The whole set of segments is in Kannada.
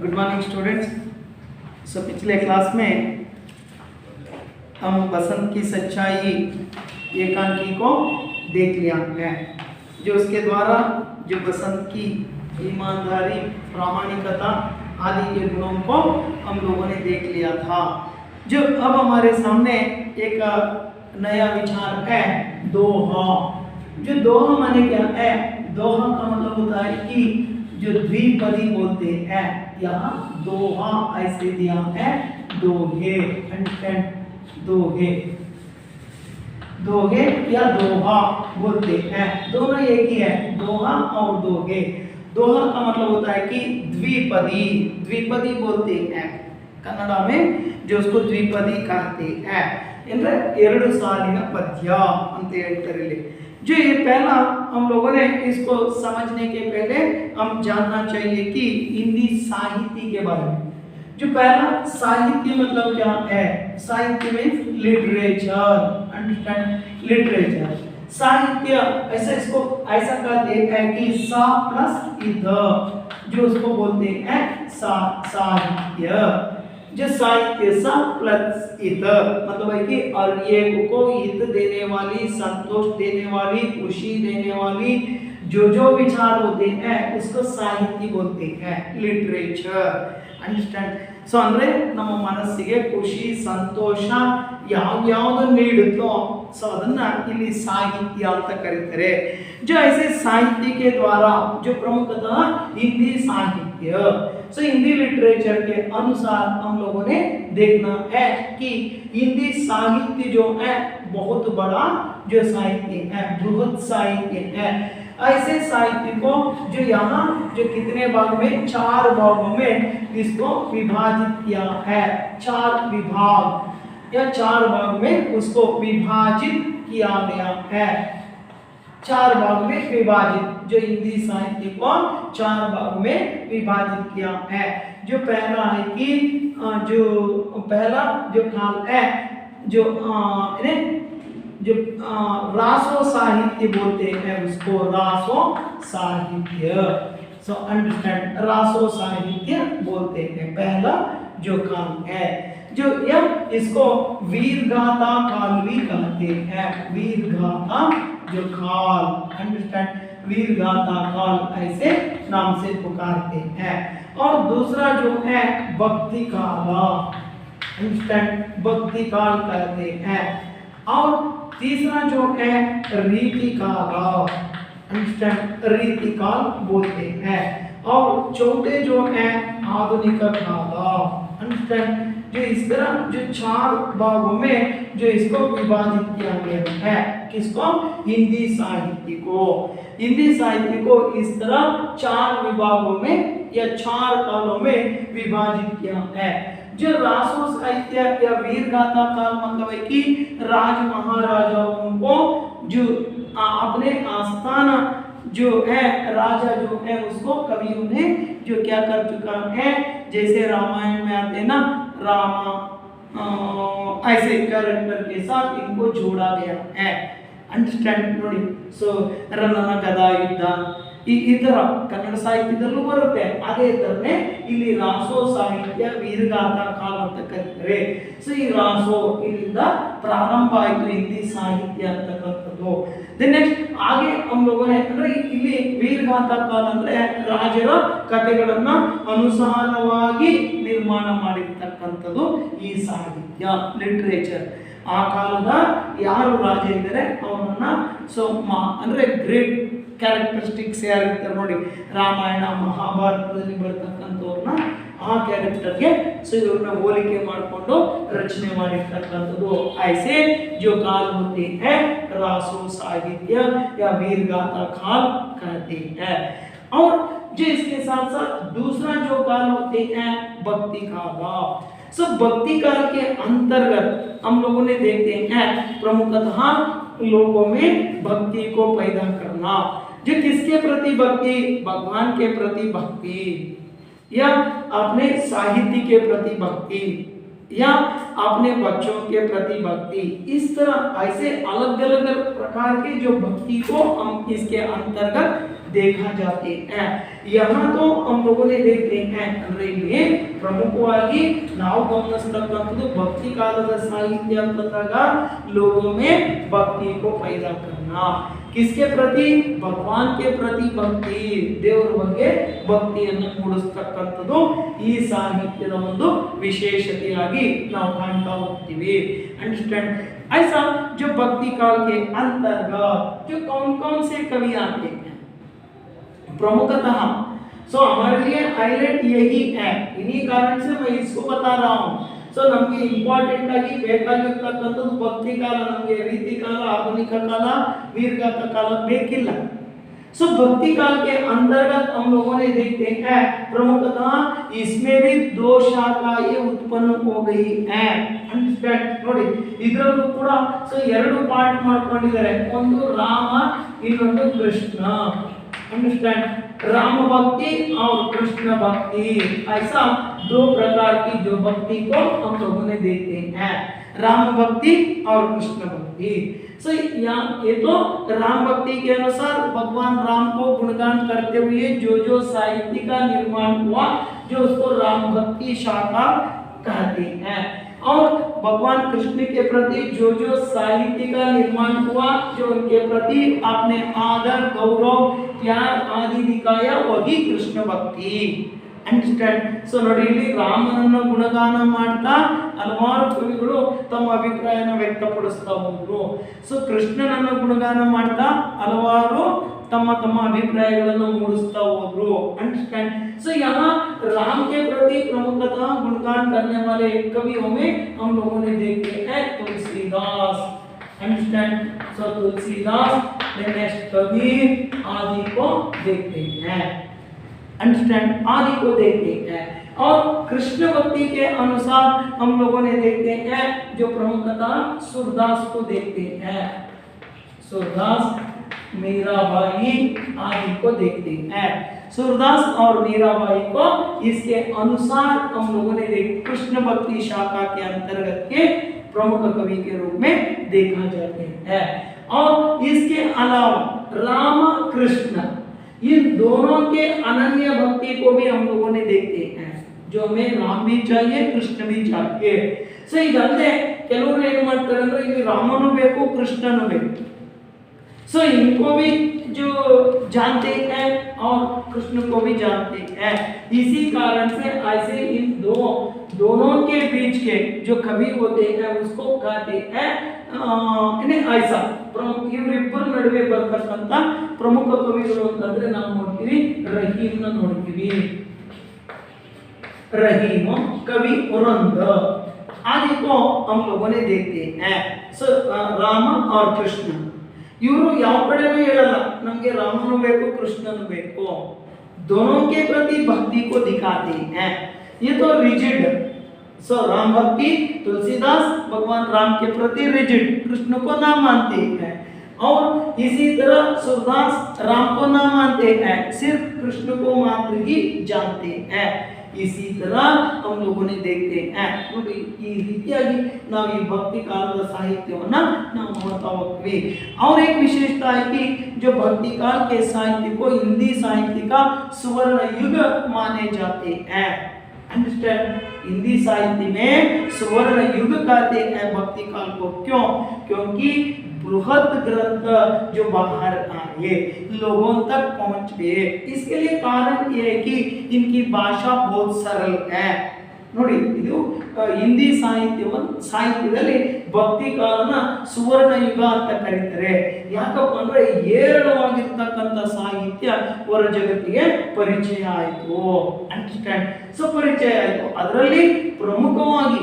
Good morning students. पिछले क्लास में हम बसंत की सच्चाई एकांकी को देख लिया है, जो उसके द्वारा जो बसंत की ईमानदारी, प्रामाणिकता आदि के गुणों को हम लोगों ने देख लिया था। जो अब हमारे सामने एक नया विचार है दोहा। जो दोहा माने क्या है? दोहा का मतलब होता है कि जो द्विपदी बोलते हैं, यहाँ दोहा ऐसे दिया है, दोहे, अंडरस्टैंड, दोहे, दोहे या दोहा बोलते हैं, दोनों एक ही है, दोहा और दोहे। दोहा का मतलब होता है कि द्विपदी, द्विपदी बोलते हैं कन्नड़ में, जो उसको द्विपदी कहते हैं। इंद्र ಎರಡು ಸಾಲಿನ ಪದ್ಯ ಅಂತ ಹೇಳ್ತಾರೆ ಇಲ್ಲಿ। जो ये पहला हम लोगों ने इसको समझने के पहले हम जानना चाहिए कि हिंदी साहित्य के बारे में। जो पहला साहित्य मतलब क्या है? साहित्य मीन्स लिटरेचर, अंडरस्टैंड, लिटरेचर, साहित्य। ऐसा इसको ऐसा कहते हैं कि सा प्लस इध, जो उसको बोलते हैं साहित्य। जो साहित्य सा प्लस हित मतलब है कि और ये को हित देने वाली, संतोष देने वाली, खुशी देने वाली जो विचार होते हैं उसको साहित्य बोलते हैं, लिटरेचर, अंडरस्टैंड। सो ಅಂದ್ರೆ ನಮ್ಮ ಮನಸ್ಸಿಗೆ ಖುಷಿ, ಸಂತೋಷ ಯಾವುದು ನೀಡುತ್ತೋ सो ಅದನ್ನ ಇಲ್ಲಿ ಸಾಹಿತ್ಯ ಅಂತ ಕರೀತಾರೆ। जो ऐसे साहित्य के द्वारा जो प्रमुखतः हिंदी साहित्य, सो हिंदी लिटरेचर के अनुसार हम लोगों ने देखना है कि हिंदी साहित्य जो है बहुत बड़ा जो साहित्य है, बृहद साहित्य है। ऐसे साहित्य को जो यहाँ जो कितने भाग में, 4 भागों में इसको विभाजित किया है, 4 विभाग या 4 भाग में उसको विभाजित किया गया है, 4 भाग में विभाजित। जो हिंदी साहित्य को 4 भाग में विभाजित किया है। जो पहला है कि जो पहला जो काल है जो रासो साहित्य बोलते हैं उसको, रासो साहित्य, सो अंडरस्टैंड, रासो साहित्य बोलते हैं पहला जो काल है। जो यह इसको वीरगाथा काल भी कहते हैं, वीरगाथा जो काल, अंडरस्टैंड, वीरगाथा काल ऐसे नाम से पुकारते हैं। और दूसरा जो है भक्ति काल, अंडरस्टैंड, भक्ति काल कहते हैं। और तीसरा जो है रीति काल, अंडरस्टैंड, रीति काल बोलते हैं। और चौथे जो है आधुनिक काल, अंडरस्टैंड। जो इस तरह जो 4 भागों में जो इसको विभाजित किया गया है, किसको? हिंदी साहित्य को। हिंदी साहित्य को इस तरह 4 विभागों में या 4 कालों में विभाजित किया है। जो रासो साहित्य या वीरगाथा काल मतलब है कि राज महाराजाओं को जो अपने आस्थाना जो है, राजा जो है उसको कवियों ने जो क्या कर चुका है, जैसे रामायण में आते हैं ना, रामा ऐसे कैरेक्टर के साथ इनको जोड़ा गया है, अंडरस्टैंड ನೋಡಿ। सो ರನ್ನನ ಗದಾ ಯುದ್ಧ ಈ ತರ ಕನ್ನಡ ಸಾಹಿತ್ಯದಲ್ಲೂ ಬರುತ್ತೆ, ಅದೇ ತರನೇ ಇಲ್ಲಿ ರಾಸೋ ಸಾಹಿತ್ಯ ವೀರಗಾಥಾ ಕಾಲ ಅಂತ ಕರೀತಾರೆ। ಸೊ ಈ ರಾಸೋ ಇಲ್ಲಿಂದ ಪ್ರಾರಂಭ ಆಯಿತು ಹಿಂದಿ ಸಾಹಿತ್ಯ ಅಂತಕ್ಕಂಥದ್ದು। ದೆನ್ ನೆಕ್ಸ್ಟ್ ಆगे हम लोगों ने ಅಂದ್ರೆ ಇಲ್ಲಿ ವೀರಗಾಥಾ ಕಾಲ ಅಂದ್ರೆ ರಾಜರ ಕಥೆಗಳನ್ನ ಅನುಸಾರವಾಗಿ ನಿರ್ಮಾಣ ಮಾಡಿರ್ತಕ್ಕಂಥದ್ದು ಈ ಸಾಹಿತ್ಯ, ಲಿಟರೇಚರ್। ಆ ಕಾಲದ ಯಾರು ರಾಜ ಇದ್ದಾರೆ ಅವರನ್ನ ಸೊ ಅಂದ್ರೆ ಗ್ರೇಟ್ ಕ್ಯಾರೆಕ್ಟರಿಸ್ಟಿಕ್ಸ್ ಯಾರಿರ್ತಾರೆ ನೋಡಿ, ರಾಮಾಯಣ ಮಹಾಭಾರತದಲ್ಲಿ ಬರ್ತಕ್ಕಂಥವ್ರನ್ನ ಆ ಕ್ಯಾರೆಕ್ಟರ್ಗೆ ಸೊ ಇವ್ರನ್ನ ಹೋಲಿಕೆ ಮಾಡಿಕೊಂಡು ರಚನೆ ಮಾಡಿರ್ತಕ್ಕಂಥದ್ದು। ऐसे जो काल होते हैं रासो साहित्य या वीरगाथा काल कहते हैं। और जो इसके साथ साथ दूसरा जो काल होते हैं भक्ति काल। सब भक्ति काल के अंतर्गत हम लोगों ने देखते हैं प्रमुखतः लोगों में भक्ति को पैदा करना। जो किसके प्रति भक्ति? भगवान के प्रति भक्ति, या अपने साहित्य के प्रति भक्ति, या अपने बच्चों के प्रति भक्ति। इस तरह ऐसे अलग अलग प्रकार के जो भक्ति को हम इसके अंतर्गत देखा जाते हैं। यहाँ तो हम लोगों ने देखते हैं ಅಂದ್ರೆ ಇಲ್ಲಿ ಪ್ರಮುಖವಾಗಿ ನಾವು ಗಮನಿಸತಕ್ಕಂಥದ್ದು ಭಕ್ತಿ ಕಾಲದ ಸಾಹಿತ್ಯ ಅಂತಂದಾಗ लोगों में भक्ति को पैदा करना, किसके प्रति? भगवान के प्रति भक्ति, ದೇವರ ಬಗ್ಗೆ ಭಕ್ತಿಯನ್ನು ಮೂಡಿಸತಕ್ಕಂಥದ್ದು ಈ ಸಾಹಿತ್ಯದ ಒಂದು ವಿಶೇಷತೆಯಾಗಿ ನಾವು ಕಾಣ್ತಾ ಹೋಗ್ತೀವಿ। अंडरस्टैंड? ऐसा जो भक्ति काल के अंतर्गत जो कौन कौन से कवि आते हैं प्रमुखतः, सो हमारे लिए हाईलाइट यही है, इन्हीं कारण से मैं इसको बता रहा हूँ। सो ನಮಗೆ ಇಂಪಾರ್ಟೆಂಟ್ ಆಗಿ ಬೇಕಾಗಿರ್ತಕ್ಕಂಥದ್ದು ಭಕ್ತಿ ಕಾಲ, ನಮಗೆ ರೀತಿ ಕಾಲ, ಆಧುನಿಕ ಕಾಲ, ವೀರಗಾಥ ಕಾಲ ಬೇಕಿಲ್ಲ। सो भक्ति काल के अंतर्गत हम लोगों ने देखते हैं प्रमुखतः इसमें भी दो शाखाएं उत्पन्न हो गई है। अंडरस्टैंड? ನೋಡಿ ಇದರಲ್ಲೂ ಕೂಡ सो ಎರಡು ಪಾರ್ಟ್ ಮಾಡ್ಕೊಂಡಿದ್ದಾರೆ, ಒಂದು ರಾಮ, ಇನ್ನೊಂದು ಕೃಷ್ಣ। अंडरस्टैंड? राम भक्ति और कृष्ण भक्ति, ऐसा दो प्रकार की जो भक्ति को हम लोगों ने देखते हैं, राम भक्ति और कृष्ण भक्ति। सो ये तो राम भक्ति के अनुसार भगवान राम को गुणगान करते हुए जो जो साहित्य का निर्माण हुआ, जो उसको राम भक्ति शाखा कहते हैं। और भगवान कृष्ण के प्रति जो जो साहित्य का निर्माण हुआ, जो उनके प्रति आपने आदर, गौरव, प्यार आदि दिखाया, वही कृष्ण भक्ति। अंडरस्टैंड? सो ನೋಡಿ ಇಲ್ಲಿ ರಾಮನನ್ನ ಗುಣಗಾನ ಮಾಡ್ತಾ ಹಲವಾರು ಕವಿಗಳು ತಮ್ಮ ಅಭಿಪ್ರಾಯನ ವ್ಯಕ್ತಪಡಿಸ್ತಾ ಹೋದ್ರು। ಸೋ ಕೃಷ್ಣನನ್ನ ಗುಣಗಾನ ಮಾಡ್ತಾ ಹಲವಾರು तम तम अभिप्रायಗಳನ್ನು ಮೂಡಿಸ್ತಾ ಹೋದ್ರು। अंडरस्टैंड? सो यहाँ राम के प्रति प्रमुखतः गुणगान करने वाले कवियों में हम लोगों ने देखे हैं तुलसीदास। अंडरस्टैंड? सो तुलसीदास, नेक्स्ट कबीर आदि को देखते हैं। अंडरस्टैंड? आदि को देखते हैं। और कृष्ण भक्ति के अनुसार हम लोगों ने देखते हैं जो प्रमुखतः सूरदास को देखते हैं, सूरदास, मीराबाई आदि को देखते हैं। सूरदास और मीराबाई को इसके अनुसार हम लोगों ने कृष्ण भक्ति शाखा के अंतर्गत के प्रमुख कवि के रूप में देखा जाते हैं। और इसके अलावा राम कृष्ण इन दोनों के अनन्य भक्ति को भी हम लोगों ने देखते हैं, जो हमें राम भी चाहिए, कृष्ण भी चाहिए। सो ಇದಲ್ಲದೆ ಕೆಲವರು ಏನು ಮಾಡ್ತಾರೆ ಅಂದ್ರೆ ಇಲ್ಲಿ ರಾಮನು ಬೇಕು, ಕೃಷ್ಣನು ಬೇಕು, सो इनको भी जो जानते हैं और कृष्ण को भी जानते हैं। इसी कारण से ऐसे इन दोनों के बीच के जो कवि होते हैं उसको कहते हैं इन्हें ऐसा ಇವರಿಬ್ಬರ ನಡುವೆ ಬರ್ತಕ್ಕಂತ ಪ್ರಮುಖ ಕವಿಗಳು ಅಂತಂದ್ರೆ ನಾವು ನೋಡ್ತೀವಿ ರಹೀಮ್ನ ನೋಡ್ತೀವಿ, रहीम कवि उरंद आदि को हम लोगों ने देखते हैं। सो राम और कृष्ण ಇವರು ಯಾವ ಕಡೆನೂ ಹೇಳಲ್ಲ ನಮಗೆ ರಾಮನು ಬೇಕು, ಕೃಷ್ಣನು ಬೇಕು, दोनों के प्रति भक्ति को दिखाते हैं। ये तो रिजिड, सो राम भक्ति तुलसीदास भगवान राम के प्रति रिजिड, कृष्ण को ना मानते हैं। और इसी तरह सूरदास राम को ना मानते हैं, सिर्फ कृष्ण को मात्र ही जानते हैं। इसी तरह हम लोगों ने देखते हैं ನೋಡಿ ಈ ರೀತಿಯಾಗಿ ನಾವು ಈ ಭಕ್ತಿ ಕಾಲದ ಸಾಹಿತ್ಯವನ್ನ ನಾವು ನೋಡ್ತಾ ಹೋಗ್ತೀವಿ। और एक विशेषता है कि जो भक्ति काल के साहित्य को हिंदी साहित्य का सुवर्ण युग माने जाते हैं। अंडरस्टैंड? हिंदी साहित्य में सुवर्ण युग कहते हैं भक्ति काल को। क्यों? क्योंकि बृहत ग्रंथ जो बाहर आए, लोगों तक पहुंच गए। इसके लिए कारण यह है कि इनकी भाषा बहुत सरल है। ನೋಡಿ ಇದು ಹಿಂದಿ ಸಾಹಿತ್ಯದಲ್ಲಿ ಭಕ್ತಿ ಕಾಲನ ಸುವರ್ಣ ಯುಗ ಅಂತ ಕರೀತಾರೆ। ಯಾಕಪ್ಪ ಅಂದ್ರೆ ಏರಳವಾಗಿರ್ತಕ್ಕಂಥ ಸಾಹಿತ್ಯ ಹೊರ ಜಗತ್ತಿಗೆ ಪರಿಚಯ ಆಯಿತು। ಅಂಡರ್ಸ್ಟ್ಯಾಂಡ್? ಸೊ ಪರಿಚಯ ಆಯಿತು, ಅದರಲ್ಲಿ ಪ್ರಮುಖವಾಗಿ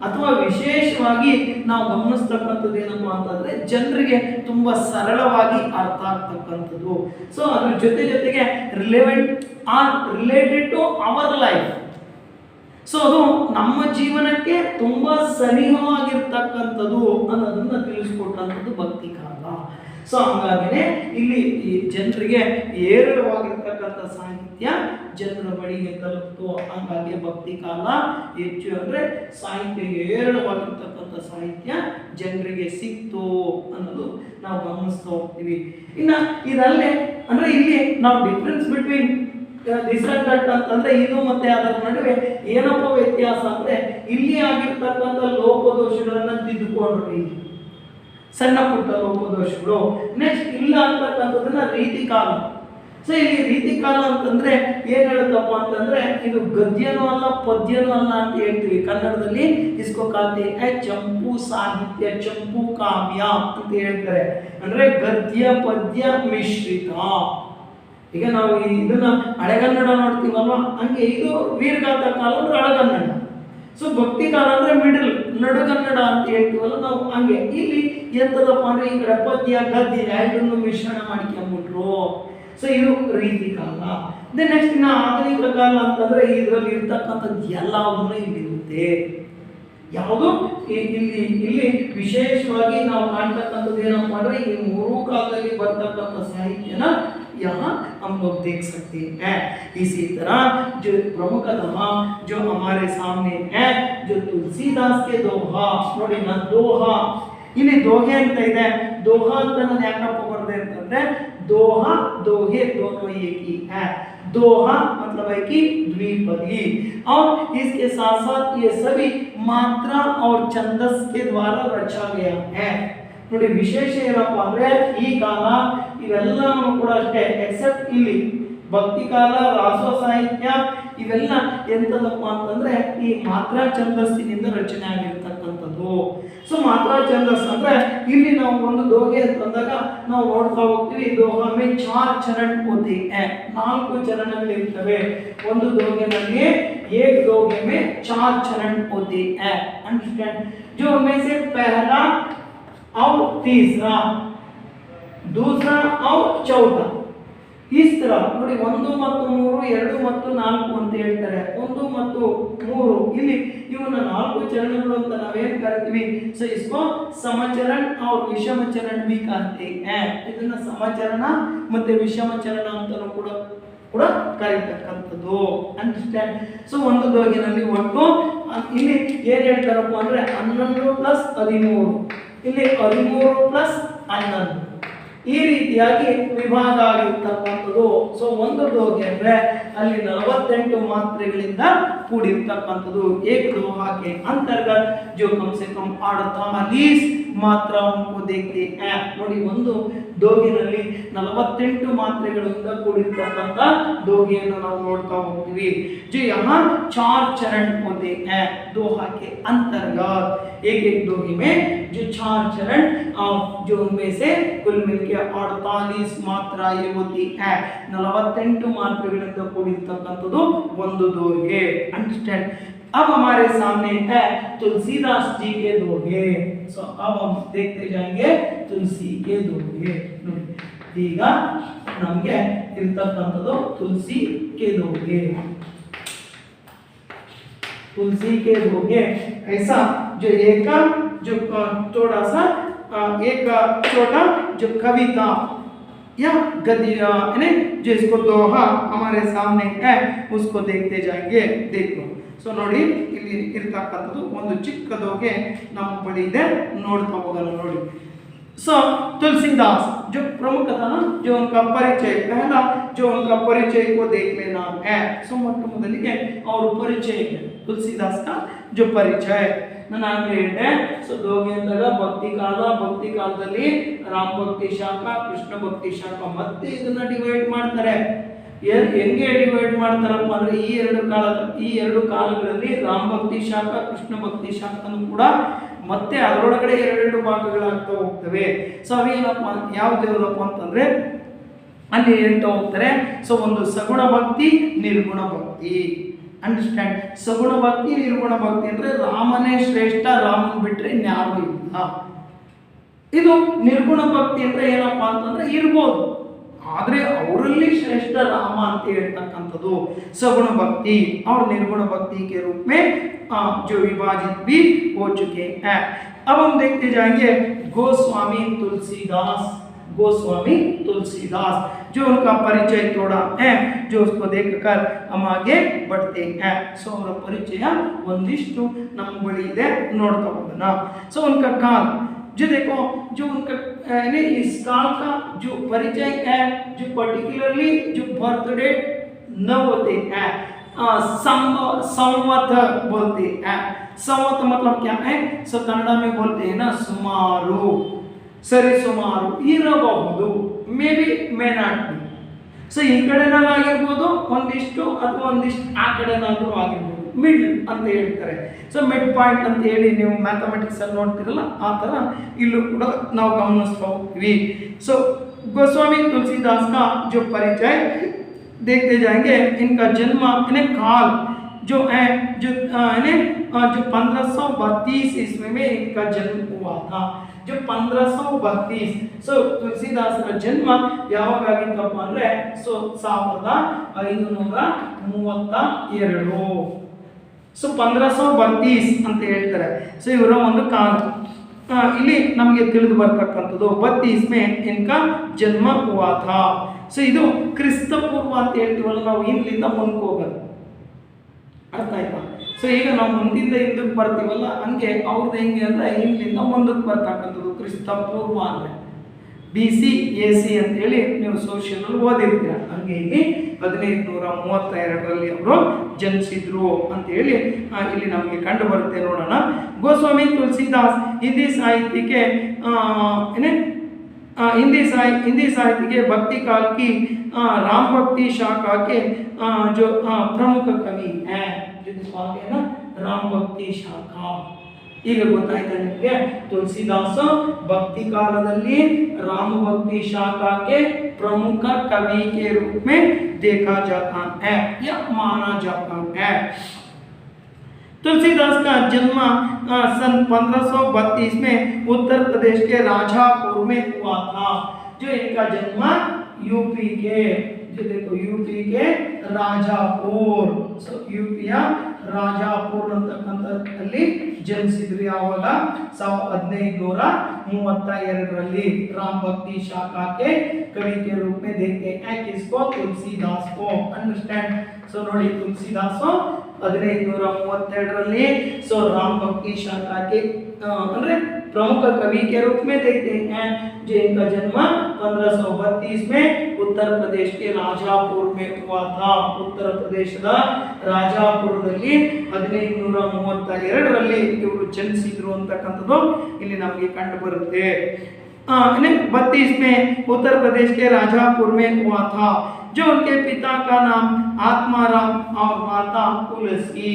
ಅಥವಾ ವಿಶೇಷವಾಗಿ ನಾವು ಗಮನಿಸ್ತಕ್ಕಂಥದ್ದು ಏನಪ್ಪಾ ಅಂತಂದ್ರೆ ಜನರಿಗೆ ತುಂಬಾ ಸರಳವಾಗಿ ಅರ್ಥ ಆಗ್ತಕ್ಕಂಥದ್ದು। ಸೊ ಅದ್ರ ಜೊತೆಗೆ related to our life, so ಅದು ನಮ್ಮ ಜೀವನಕ್ಕೆ ತುಂಬಾ ಸನಿಹವಾಗಿರ್ತಕ್ಕಂಥದ್ದು ಅನ್ನೋದನ್ನ ತಿಳಿಸ್ಕೊಟ್ಟಂಥದ್ದು ಭಕ್ತಿ ಕಾಲ। ಸೊ ಹಂಗಾಗಿನೇ ಇಲ್ಲಿ ಈ ಜನರಿಗೆ ಏರಳವಾಗಿರ್ತಕ್ಕಂಥ ಸಾಹಿತ್ಯ ಜನರ ಬಳಿಗೆ ತಲುಪ್ತು. ಹಂಗಾಗಿ ಭಕ್ತಿ ಕಾಲ ಹೆಚ್ಚು ಅಂದ್ರೆ ಸಾಹಿತ್ಯ ಏರಳವಾಗಿರ್ತಕ್ಕಂಥ ಸಾಹಿತ್ಯ ಜನರಿಗೆ ಸಿಕ್ತು ಅನ್ನೋದು ನಾವು ಗಮನಿಸ್ತಾ ಹೋಗ್ತೀವಿ. ಇನ್ನ ಇದಲ್ಲೇ ಅಂದ್ರೆ ಇಲ್ಲಿ ನಾವು difference between this and that ಅಂತಂದ್ರೆ ಇದು ಮತ್ತೆ ಅದರ ನಡುವೆ ಏನಪ್ಪ ವ್ಯತ್ಯಾಸ ಅಂದ್ರೆ ಇಲ್ಲಿ ಆಗಿರ್ತಕ್ಕಂಥ ಲೋಪದೋಷಗಳನ್ನ ತಿದ್ದುಕೊಂಡ್ರಿ, ಸಣ್ಣ ಪುಟ್ಟ ಲೋಪದೋಷಗಳು. ನೆಕ್ಸ್ಟ್ ಇಲ್ಲ ಅಂತಕ್ಕಂಥದನ್ನ ರೀತಿ ಕಾಲ. ಸೊ ಇಲ್ಲಿ ರೀತಿ ಕಾಲ ಅಂತಂದ್ರೆ ಏನ್ ಹೇಳುತ್ತಪ್ಪ ಅಂತಂದ್ರೆ ಇದು ಗದ್ಯನೂ ಅಲ್ಲ ಪದ್ಯನೂ ಅಲ್ಲ ಅಂತ ಹೇಳ್ತೀವಿ ಕನ್ನಡದಲ್ಲಿ. ಇಸ್ಕೋ ಕಾತೆ ಚಂಪು ಸಾಹಿತ್ಯ, ಚಂಪು ಕಾವ್ಯ ಅಂತ ಹೇಳ್ತಾರೆ. ಅಂದ್ರೆ ಗದ್ಯ ಪದ್ಯ ಮಿಶ್ರಿತ. ಈಗ ನಾವು ಇದನ್ನ ಹಳೆಗನ್ನಡ ನೋಡ್ತೀವಲ್ವಾ, ಹಂಗೆ ಇದು ವೀರಗಾಥ ಕಾಲ ಅಂದ್ರೆ ಹಳೆಗನ್ನಡ. ಸೊ ಭಕ್ತಿ ಕಾಲ ಅಂದ್ರೆ ಮಿಡಲ್ ನಡುಗನ್ನಡ ಅಂತ ಹೇಳ್ತೀವಲ್ಲ ನಾವು, ಹಂಗೆ ಇಲ್ಲಿ ಎಂತದಪ್ಪ ಅಂದ್ರೆ ಈ ಕಡೆ ಪದ್ಯ ಗದ್ಯ ಎರಡನ್ನು ಮಿಶ್ರಣ ಮಾಡ್ಕೊಂಡ್ಬಿಟ್ರು. ಸೊ ಇದು ರೀತಿ ಕಾಲ. ನೆಕ್ಸ್ಟ್ ಇನ್ನ ಆಧುನಿಕ ಕಾಲ ಅಂತಂದ್ರೆ ಇದರಲ್ಲಿ ಇರ್ತಕ್ಕಂಥದ್ದು ಎಲ್ಲವನ್ನೂ ಇಲ್ಲಿರುತ್ತೆ. ಯಾವುದು ಇಲ್ಲಿ ವಿಶೇಷವಾಗಿ ನಾವು ಕಾಣ್ತಕ್ಕಂಥದ್ದು ಏನಪ್ಪ ಅಂದ್ರೆ ಈ ಮೂರು ಕಾಲದಲ್ಲಿ ಬರ್ತಕ್ಕಂಥ ಸಾಹಿತ್ಯನ यहाँ हम लोग देख सकते हैं. इसी तरह जो प्रमुखतम जो हमारे सामने है जो तुलसीदास के दोहा ನೋಡಿ ना दोहा. ಇಲ್ಲಿ दोहे ಅಂತ ಇದೆ. दोहा ಅಂತ ನಾನು ಯಾಕಪ್ಪ ಬರ್ದೆ ಅಂತಂದ್ರೆ दोहा दोहे दोनों एक ही है. दोहा मतलब है कि द्विपदी और इसके साथ साथ ये सभी मात्रा और छंदस के द्वारा रचा गया है. ನೋಡಿ ವಿಶೇಷ ಏನಪ್ಪ ಅಂದ್ರೆ ಈ ಕಾಲ ಇವೆಲ್ಲವೂ ಕೂಡ ಅಷ್ಟೇ ಎಕ್ಸೆಪ್ಟ್ ಇಲ್ಲಿ ಭಕ್ತಿ ಕಾಲ, ರಾಸೋ ಸಾಹಿತ್ಯ ಇವೆಲ್ಲ ಎಂತದಪ್ಪ ಅಂತಂದ್ರೆ ಈ ಮಾತ್ರಾ ಛಂದಸ್ಸಿನಿಂದ ರಚನೆ ಆಗಿರ್ತಕ್ಕಂಥದ್ದು. ಸೊ ಮಾತ್ರಾ ಛಂದಸ್ ಅಂದ್ರೆ ಇಲ್ಲಿ ನಾವು ಒಂದು ದೋಹೆ ಅಂತಂದಾಗ ನಾವು ನೋಡ್ತಾ ಹೋಗ್ತೀವಿ. ದೋಹಾ ಮೇ 4 ಚರಣ ಹೋತೆ ಹೈ, 4 ಚರಣಗಳಿರ್ತವೆ ಒಂದು ದೋಹೆನಲ್ಲಿ. एक दोहे में 4 चरण होते हैं. अंडरस्टैंड? जो उनमें से पहला और तीसरा, दूसरा और चौथा, इस तरह ನೋಡಿ 1 ಮತ್ತು 3, 2 ಮತ್ತು 4 ಅಂತ ಹೇಳ್ತಾರೆ. 1 ಮತ್ತು 3 ಇಲ್ಲಿ ಇವನ್ನ 4 ಚರಣಗಳು ಅಂತ ನಾವೇನು ಕರಿತೀವಿ. ಸೊ इसको समचरण और विषम चरण भी कहते हैं. ಇದನ್ನ ಸಮಚರಣ ಮತ್ತೆ ವಿಷಮ ಚರಣ ಅಂತಲೂ ಕೂಡ ಕರೀತಕ್ಕಂಥದ್ದು. ಅಂಡರ್ಸ್ಟ್ಯಾಂಡ್? ಸೊ ಒಂದು ದೋಹಿನಲ್ಲಿ ಒಟ್ಟು ಇಲ್ಲಿ ಏನ್ ಹೇಳ್ತಾರಪ್ಪ ಅಂದ್ರೆ 11 ಪ್ಲಸ್ 13, ಇಲ್ಲಿ 13 ಪ್ಲಸ್ 11 ಈ ರೀತಿಯಾಗಿ ವಿಭಾಗ ಆಗಿರ್ತಕ್ಕಂಥದ್ದು. ಸೊ ಒಂದು ದೋಹೆ ಅಂದ್ರೆ ಅಲ್ಲಿ 48 ಮಾತ್ರೆಗಳಿಂದ ಕೂಡಿರ್ತಕ್ಕಂಥದ್ದು. एक दोहा के अंतर्गत जो कम से कम 48 ಮಾತ್ರಾओं को देखते हैं. ನೋಡಿ ಒಂದು ದೋಹಿನಲ್ಲಿ 48 ಮಾತ್ರೆಗಳಿಂದ ಕೂಡಿರ್ತಕ್ಕಂಥ ದೋಹಿಯನ್ನು ನಾವು ನೋಡ್ತಾ ಹೋಗ್ತೀವಿ. जो यहाँ 4 चरण होते हैं दोहा के अंतर्गत. एक दोहे में जो 4 चरण जो उनमें से कुल मिलकर 48 ಮಾತ್ರಾएं होती है. 48 ಮಾತ್ರೆಗಳಿಂದ ಕೂಡಿರ್ತಕ್ಕಂಥದ್ದು ಒಂದು ದೋಹೆ. ಅಂಡರ್ಸ್ಟ್ಯಾಂಡ್? अब हमारे सामने है तुलसीदास जी के दोहे. सो अब हम देखते जाएंगे तुलसी के दोहे. ಈಗ ನಮಗೆ ಇರ್ತಕ್ಕಂಥದ್ದು ತುಳಸಿ के दोहे. तुलसी के दोहे ऐसा जो एक जो थोड़ा सा एक छोटा जो कविता या गद्य यानी जो इसको दोहा हमारे सामने है उसको देखते जाएंगे. देख लो. ಸೊ ನೋಡಿ ಇಲ್ಲಿ ಇರ್ತಕ್ಕಂಥದ್ದು ಒಂದು ಚಿಕ್ಕ ದೋಹೆ ನಮ್ಮ ಬಳಿ ಇದೆ, ನೋಡ್ತಾ ಹೋಗೋಣ ನೋಡಿ. सो तुलसीदास जो प्रमुखतः जो उनका परिचय, पहला जो उनका परिचय को देख लेना है. सो ಮೊಟ್ಟ ಮೊದಲಿಗೆ ಅವರ ಪರಿಚಯ ಇದೆ ತುಳಸಿದಾಸ್ का जो परिचय ನಾನು ಆಗಲೇ ಹೇಳಿದೆ. ಸೊ ದೋಹೆ ಅಂದಾಗ ಭಕ್ತಿ ಕಾಲದಲ್ಲಿ ರಾಮ ಭಕ್ತಿ ಶಾಖ, ಕೃಷ್ಣ ಭಕ್ತಿ ಶಾಖ, ಮತ್ತೆ ಇದನ್ನ ಡಿವೈಡ್ ಮಾಡ್ತಾರೆ. ಹೆಂಗೆ ಡಿವೈಡ್ ಮಾಡ್ತಾರಪ್ಪ ಅಂದ್ರೆ ಈ ಎರಡು ಕಾಲಗಳಲ್ಲಿ ರಾಮ ಭಕ್ತಿ ಶಾಖ, ಕೃಷ್ಣ ಭಕ್ತಿ ಶಾಖನು ಕೂಡ ಮತ್ತೆ ಅದರೊಳಗಡೆ 2 ಭಾಗಗಳಾಗ್ತಾ ಹೋಗ್ತವೆ. ಸೊ ಅವೇನಪ್ಪ ಯಾವ್ದೇವರಪ್ಪ ಅಂತಂದ್ರೆ ಅಲ್ಲಿ ಹೇಳ್ತಾ ಹೋಗ್ತಾರೆ. ಸೊ ಒಂದು ಸಗುಣ ಭಕ್ತಿ, ನಿರ್ಗುಣ ಭಕ್ತಿ. ಅಂಡರ್ಸ್ಟ್ಯಾಂಡ್? ಸಗುಣ ಭಕ್ತಿ, ನಿರ್ಗುಣ ಭಕ್ತಿ ಅಂದ್ರೆ ರಾಮನೇ ಶ್ರೇಷ್ಠ, ರಾಮನ್ ಬಿಟ್ರೆ ಇನ್ಯಾರು ಇಲ್ಲ. ಇದು ನಿರ್ಗುಣ ಭಕ್ತಿ ಅಂದ್ರೆ ಏನಪ್ಪಾ ಅಂತಂದ್ರೆ ಇರ್ಬೋದು, ಆದ್ರೆ ಅವರಲ್ಲಿ ಶ್ರೇಷ್ಠ ರಾಮ ಅಂತ ಹೇಳ್ತಕ್ಕಂಥದ್ದು सगुण भक्ति. और निर्गुण भक्ति के रूप में जो विभाजित भी हो चुके हैं. अब हम देखते जाएंगे गोस्वामी तुलसीदास. गोस्वामी तुलसीदास। जो उनका परिचय थोड़ा है, जो उसको देखकर हम आगे बढ़ते हैं। सो ಅವರ ಪರಿಚಯ ಒಂದಿಷ್ಟು ನಮ್ಮ ಬಳಿ ಇದೆ, ನೋಡ್ತಾ ಹೋಗೋಣ। सो उनका काल, जो देखो, जो उनका इस काल का जो परिचय है, जो पर्टिकुलरली जो बर्थ डेट न होते हैं, संवत बोलते हैं। संवत मतलब क्या है? सो कन्नड़ में बोलते हैं ना, सुमाರು, ಸರಿಸುಮಾರು ಇರಬಹುದು, may be may not be. So ಈ ಕಡೆನಾದ್ರೂ ಆಗಿರ್ಬೋದು ಒಂದಿಷ್ಟು, ಅಥವಾ ಒಂದಿಷ್ಟು ಆ ಕಡೆನಾದ್ರೂ ಆಗಿರ್ಬೋದು, ಮಿಡ್ ಅಂತ ಹೇಳ್ತಾರೆ। ಸೊ ಮಿಡ್ ಪಾಯಿಂಟ್ ಅಂತ ಹೇಳಿ ನೀವು ಮ್ಯಾಥಮೆಟಿಕ್ಸ್ ಅಲ್ಲಿ ನೋಡ್ತಿರಲ್ಲ, ಆ ಥರ ಇಲ್ಲೂ ಕೂಡ ನಾವು ಗಮನಿಸ್ತಾ ಹೋಗ್ತೀವಿ। ಸೊ गोस्वामी तुलसीदास का जो परिचय देखते जाएंगे। इनका जन्म काल जो है, जो 1532 ईस्वी में इनका जन्म हुआ था। जो 1532, सो ತುಳಸಿದಾಸರ ಜನ್ಮ ಯಾವಾಗ ಆಗಿತ್ತಪ್ಪ ಅಂದ್ರೆ 1532। ಸೊ 1532 ಅಂತ ಹೇಳ್ತಾರೆ। ಸೊ ಇವರ ಒಂದು ಕಾಲ ಇಲ್ಲಿ ನಮಗೆ ತಿಳಿದು ಬರ್ತಕ್ಕಂಥದ್ದು 32 में इनका जन्म हुआ था। ಸೊ ಇದು ಕ್ರಿಸ್ತ ಪೂರ್ವ ಅಂತ ಹೇಳ್ತೀವಲ್ಲ ನಾವು, ಹಿಂದಿಂದ ಮುಂದಕ್ಕೆ ಹೋಗೋದು, ಅರ್ಥ ಆಯ್ತಾ? ಸೊ ಈಗ ನಾವು ಮುಂದಿಂದ ಹಿಂದಕ್ಕೆ ಬರ್ತೀವಲ್ಲ, ಹಂಗೆ ಅವ್ರದ್ದು ಹೆಂಗೆ ಅಂದರೆ ಹಿಂದಿಂದ ಮುಂದಕ್ಕೆ ಬರ್ತಕ್ಕಂಥದ್ದು ಕ್ರಿಸ್ತ ಪೂರ್ವ ಅಂದರೆ BC AC ಅಂತೇಳಿ ನೀವು ಸೋಷಿಯಲ್ ಓದಿರ್ತೀರ। ಹಂಗೆ ಇಲ್ಲಿ 1532 ಅವರು ಜನಿಸಿದ್ರು ಅಂತೇಳಿ ಇಲ್ಲಿ ನಮಗೆ ಕಂಡು ಬರುತ್ತೆ, ನೋಡೋಣ। गोस्वामी तुलसीदास हिंदी साहित्य के हिंदी साहित्य के भक्ति काल की राम भक्ति शाखा के जो प्रमुख कवि हैं, जो है ना राम भक्ति शाखा। ಈಗ ಗೊತ್ತಾಯ್ತಾ ನಿಮಗೆ? ತುಳಸಿದಾಸ ಭಕ್ತಿ ಕಾಲದಲ್ಲಿ राम भक्ति शाखा के प्रमुख कवि के रूप में देखा जाता है या माना जाता है। तुलसीदास का जन्म सन 1532 में उत्तर प्रदेश के राजापुर में हुआ था। जो इनका जन्म यूपी के, जो देखो यूपी के राजापुर, सो यूपिया ರಾಜಾಪುರ ಅಂತಕ್ಕಂಥದ್ದಲ್ಲಿ ಜನಿಸಿದ್ರು। ಯಾವಾಗ? 1532 राम भक्ति शाखा के कवि के रूप में देखते हैं किसको? तुलसीदास को। अंडरस्टैंड? सो ನೋಡಿ, तुलसीदास 1532 सो राम भक्ति शाखा के ಅಂದ್ರೆ प्रमुख कवि के रूप में देखते हैं। जो इनका जन्म 1532 में उत्तर प्रदेश के राजापुर में हुआ था। उत्तर प्रदेश ರಾಜಾಪುರದಲ್ಲಿ 1532 ಇವರು ಜನಿಸಿದ್ರು ಅಂತಕ್ಕಂಥದ್ದು ಇಲ್ಲಿ ನಮಗೆ ಕಂಡು ಬರುತ್ತೆ। 32 में उत्तर प्रदेश के राजापुर में हुआ था। जो उनके पिता का नाम आत्माराम और माता तुलसी।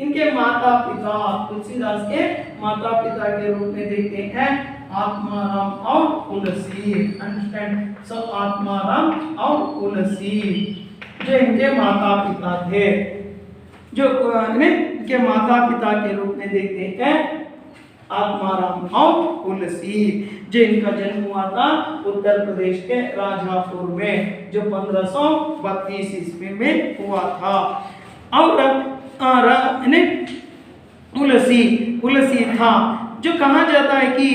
इनके माता पिता, तुलसीदास के माता पिता के रूप में देखते हैं आत्माराम और तुलसी। अंडरस्टैंड? सो आत्माराम और तुलसी जो इनके माता पिता थे, जो इनके माता पिता के रूप में देखते हैं आत्माराम और तुलसी। जो इनका जन्म हुआ था उत्तर प्रदेश के राजापुर में, जो 1532 ईस्वी में हुआ था। और तुलसी था, जो कहा जाता है कि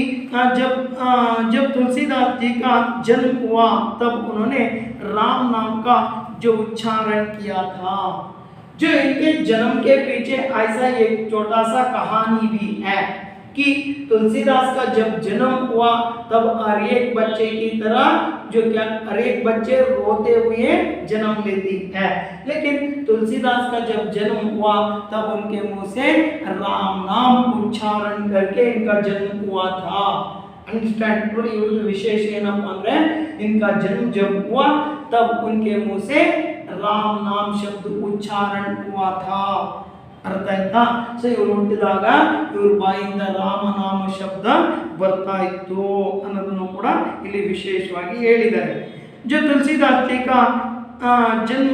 जब तुलसीदास जी का जन्म हुआ तब उन्होंने राम नाम का जो उच्चारण किया था। जो इनके जन्म के पीछे ऐसा एक छोटा सा कहानी भी है कि तुलसीदास का जब जन्म हुआ तब हर एक बच्चे की तरह जो क्या हर एक बच्चे रोते हुए जन्म लेती है, लेकिन तुलसीदास का जब जन्म हुआ तब उनके मुंह से राम नाम उच्चारण करके इनका जन्म हुआ था। अंडरस्टैंड? विशेष ಏನಪ್ಪ ಅಂದ್ರೆ इनका जन्म जब हुआ तब उनके मुंह से राम नाम शब्द उच्चारण हुआ था। ಅರ್ಥ ಆಯ್ತಾ? ಸೊ ಇವರು ಹುಟ್ಟಿದಾಗ ಇವ್ರ ಬಾಯಿಂದ ರಾಮನಾಮ ಶಬ್ದ ಬರ್ತಾ ಇತ್ತು ಅನ್ನೋದನ್ನು ಕೂಡ ಇಲ್ಲಿ ವಿಶೇಷವಾಗಿ ಹೇಳಿದ್ದಾರೆ। जो तुलसीदास जी का जन्म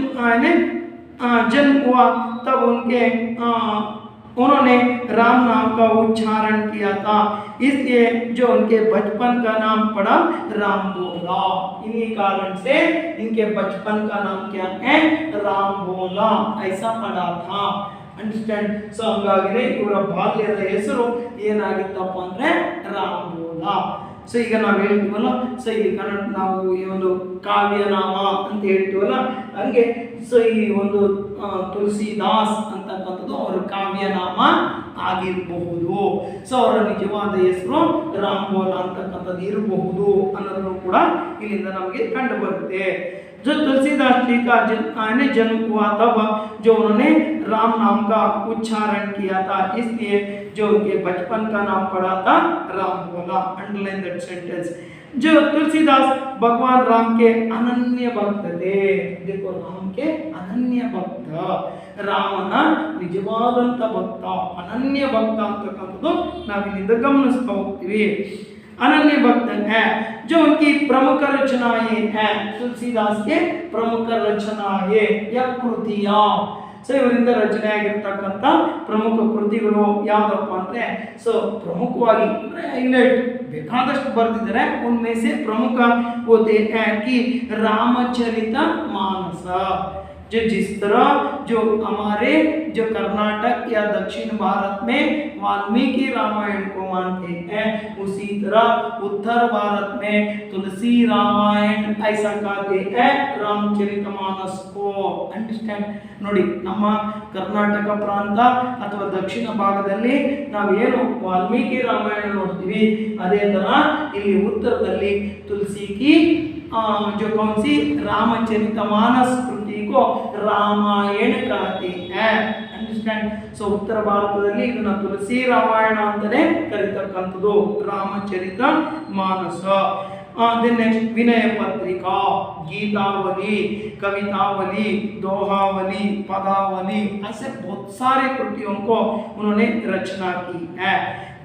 हुआ तब उन्होंने राम नाम का उच्चारण किया था, इसलिए जो उनके बचपन का नाम पड़ा राम भोला। इन्हीं कारण से इनके बचपन का नाम क्या है? राम भोला ऐसा पड़ा था। अंडरस्टैंड? सो ಹಂಗಾಗಿದೆ ಇವರ ಬಾಲ್ಯದ ಹೆಸರು ಏನಾಗಿತ್ತಪ್ಪ ಅಂದ್ರೆ ರಾಮ್ ಭೋಲಾ। ಸೊ ಈಗ ನಾವು ಹೇಳ್ತೀವಲ್ಲ, ಸೊ ಇಲ್ಲಿ ಕನ್ನಡ ನಾವು ಈ ಒಂದು ಕಾವ್ಯನಾಮ ಅಂತ ಹೇಳ್ತೀವಲ್ಲ, ಹಂಗೆ ಸೊ ಈ ಒಂದು ತುಳಸಿದಾಸ್ ಅಂತಕ್ಕಂಥದ್ದು ಅವರ ಕಾವ್ಯನಾಮ ಆಗಿರಬಹುದು. ಸೊ ಅವರ ನಿಜವಾದ ಹೆಸರು ರಾಮ್ಬೋಲ ಅಂತಕ್ಕಂಥದ್ದು ಇರಬಹುದು ಅನ್ನೋದನ್ನು ಕೂಡ ಇಲ್ಲಿಂದ ನಮಗೆ ಕಂಡು ಬರುತ್ತೆ. जो तुलसीदास जी का जन्म हुआ तब जो उन्होंने राम नाम का उच्चारण किया था, इसलिए जो उनके बचपन का नाम पड़ा था राम बोला. Underline that sentence. जो तुलसीदास भगवान राम के अनन्य भक्त थे. देखो, राम के अनन्य भक्त, ರಾಮನ ನಿಜವಾದಂತ ಭಕ್ತ, ಅನನ್ಯ ಭಕ್ತ ಅಂತಕ್ಕಂಥದ್ದು ನಾವಿಲ್ಲಿಂದ ಗಮನಿಸ್ತಾ ಹೋಗ್ತೀವಿ. अनन्य भक्त है. जो उनकी प्रमुख रचनाएं हैं, तुलसीदास के प्रमुख रचनाएं या कृतियां. ಸೊ ಇವರಿಂದ ರಚನೆ ಆಗಿರ್ತಕ್ಕಂಥ ಪ್ರಮುಖ ಕೃತಿಗಳು ಯಾವುದಪ್ಪ ಅಂದ್ರೆ, ಸೊ ಪ್ರಮುಖವಾಗಿ ಹೈಲೈಟ್ ಬೇಕಾದಷ್ಟು ಬರೆದಿದ್ದಾರೆ. उनमें से प्रमुख होते हैं कि रामचरित मानस. जो जिस तरह जो हमारे जो कर्नाटक या दक्षिण भारत में वाल्मीकि रामायण को मानते हैं, उसी तरह उत्तर भारत में तुलसी रामायण ऐसा कहते हैं रामचरितमानस को. अंडरस्टैंड. ನೋಡಿ, ನಮ್ಮ ಕರ್ನಾಟಕ ಪ್ರಾಂತ ಅಥವಾ ದಕ್ಷಿಣ ಭಾಗದಲ್ಲಿ ನಾವೇನು ವಾಲ್ಮೀಕಿ ರಾಮಾಯಣ ನೋಡ್ತೀವಿ, ಅದೇ ತರ ಇಲ್ಲಿ ಉತ್ತರದಲ್ಲಿ ತುಳಸಿ ಕಿ जो कौन सी रामचरितमानस कृति को रामायण कहते हैं. अंडरस्टैंड. ಸೊ ಉತ್ತರ ಭಾರತದಲ್ಲಿ ಇದನ್ನ ತುಳಸಿ ರಾಮಾಯಣ ಅಂತಾನೆ ಕರೀತಕ್ಕಂಥದ್ದು, ರಾಮಚರಿತ ಮಾನಸ. then next विनय पत्रिका, गीतावली, कवितावली, दोहावली, पदावली, ऐसे बहुत सारे कृतियों को उन्होंने रचना की है.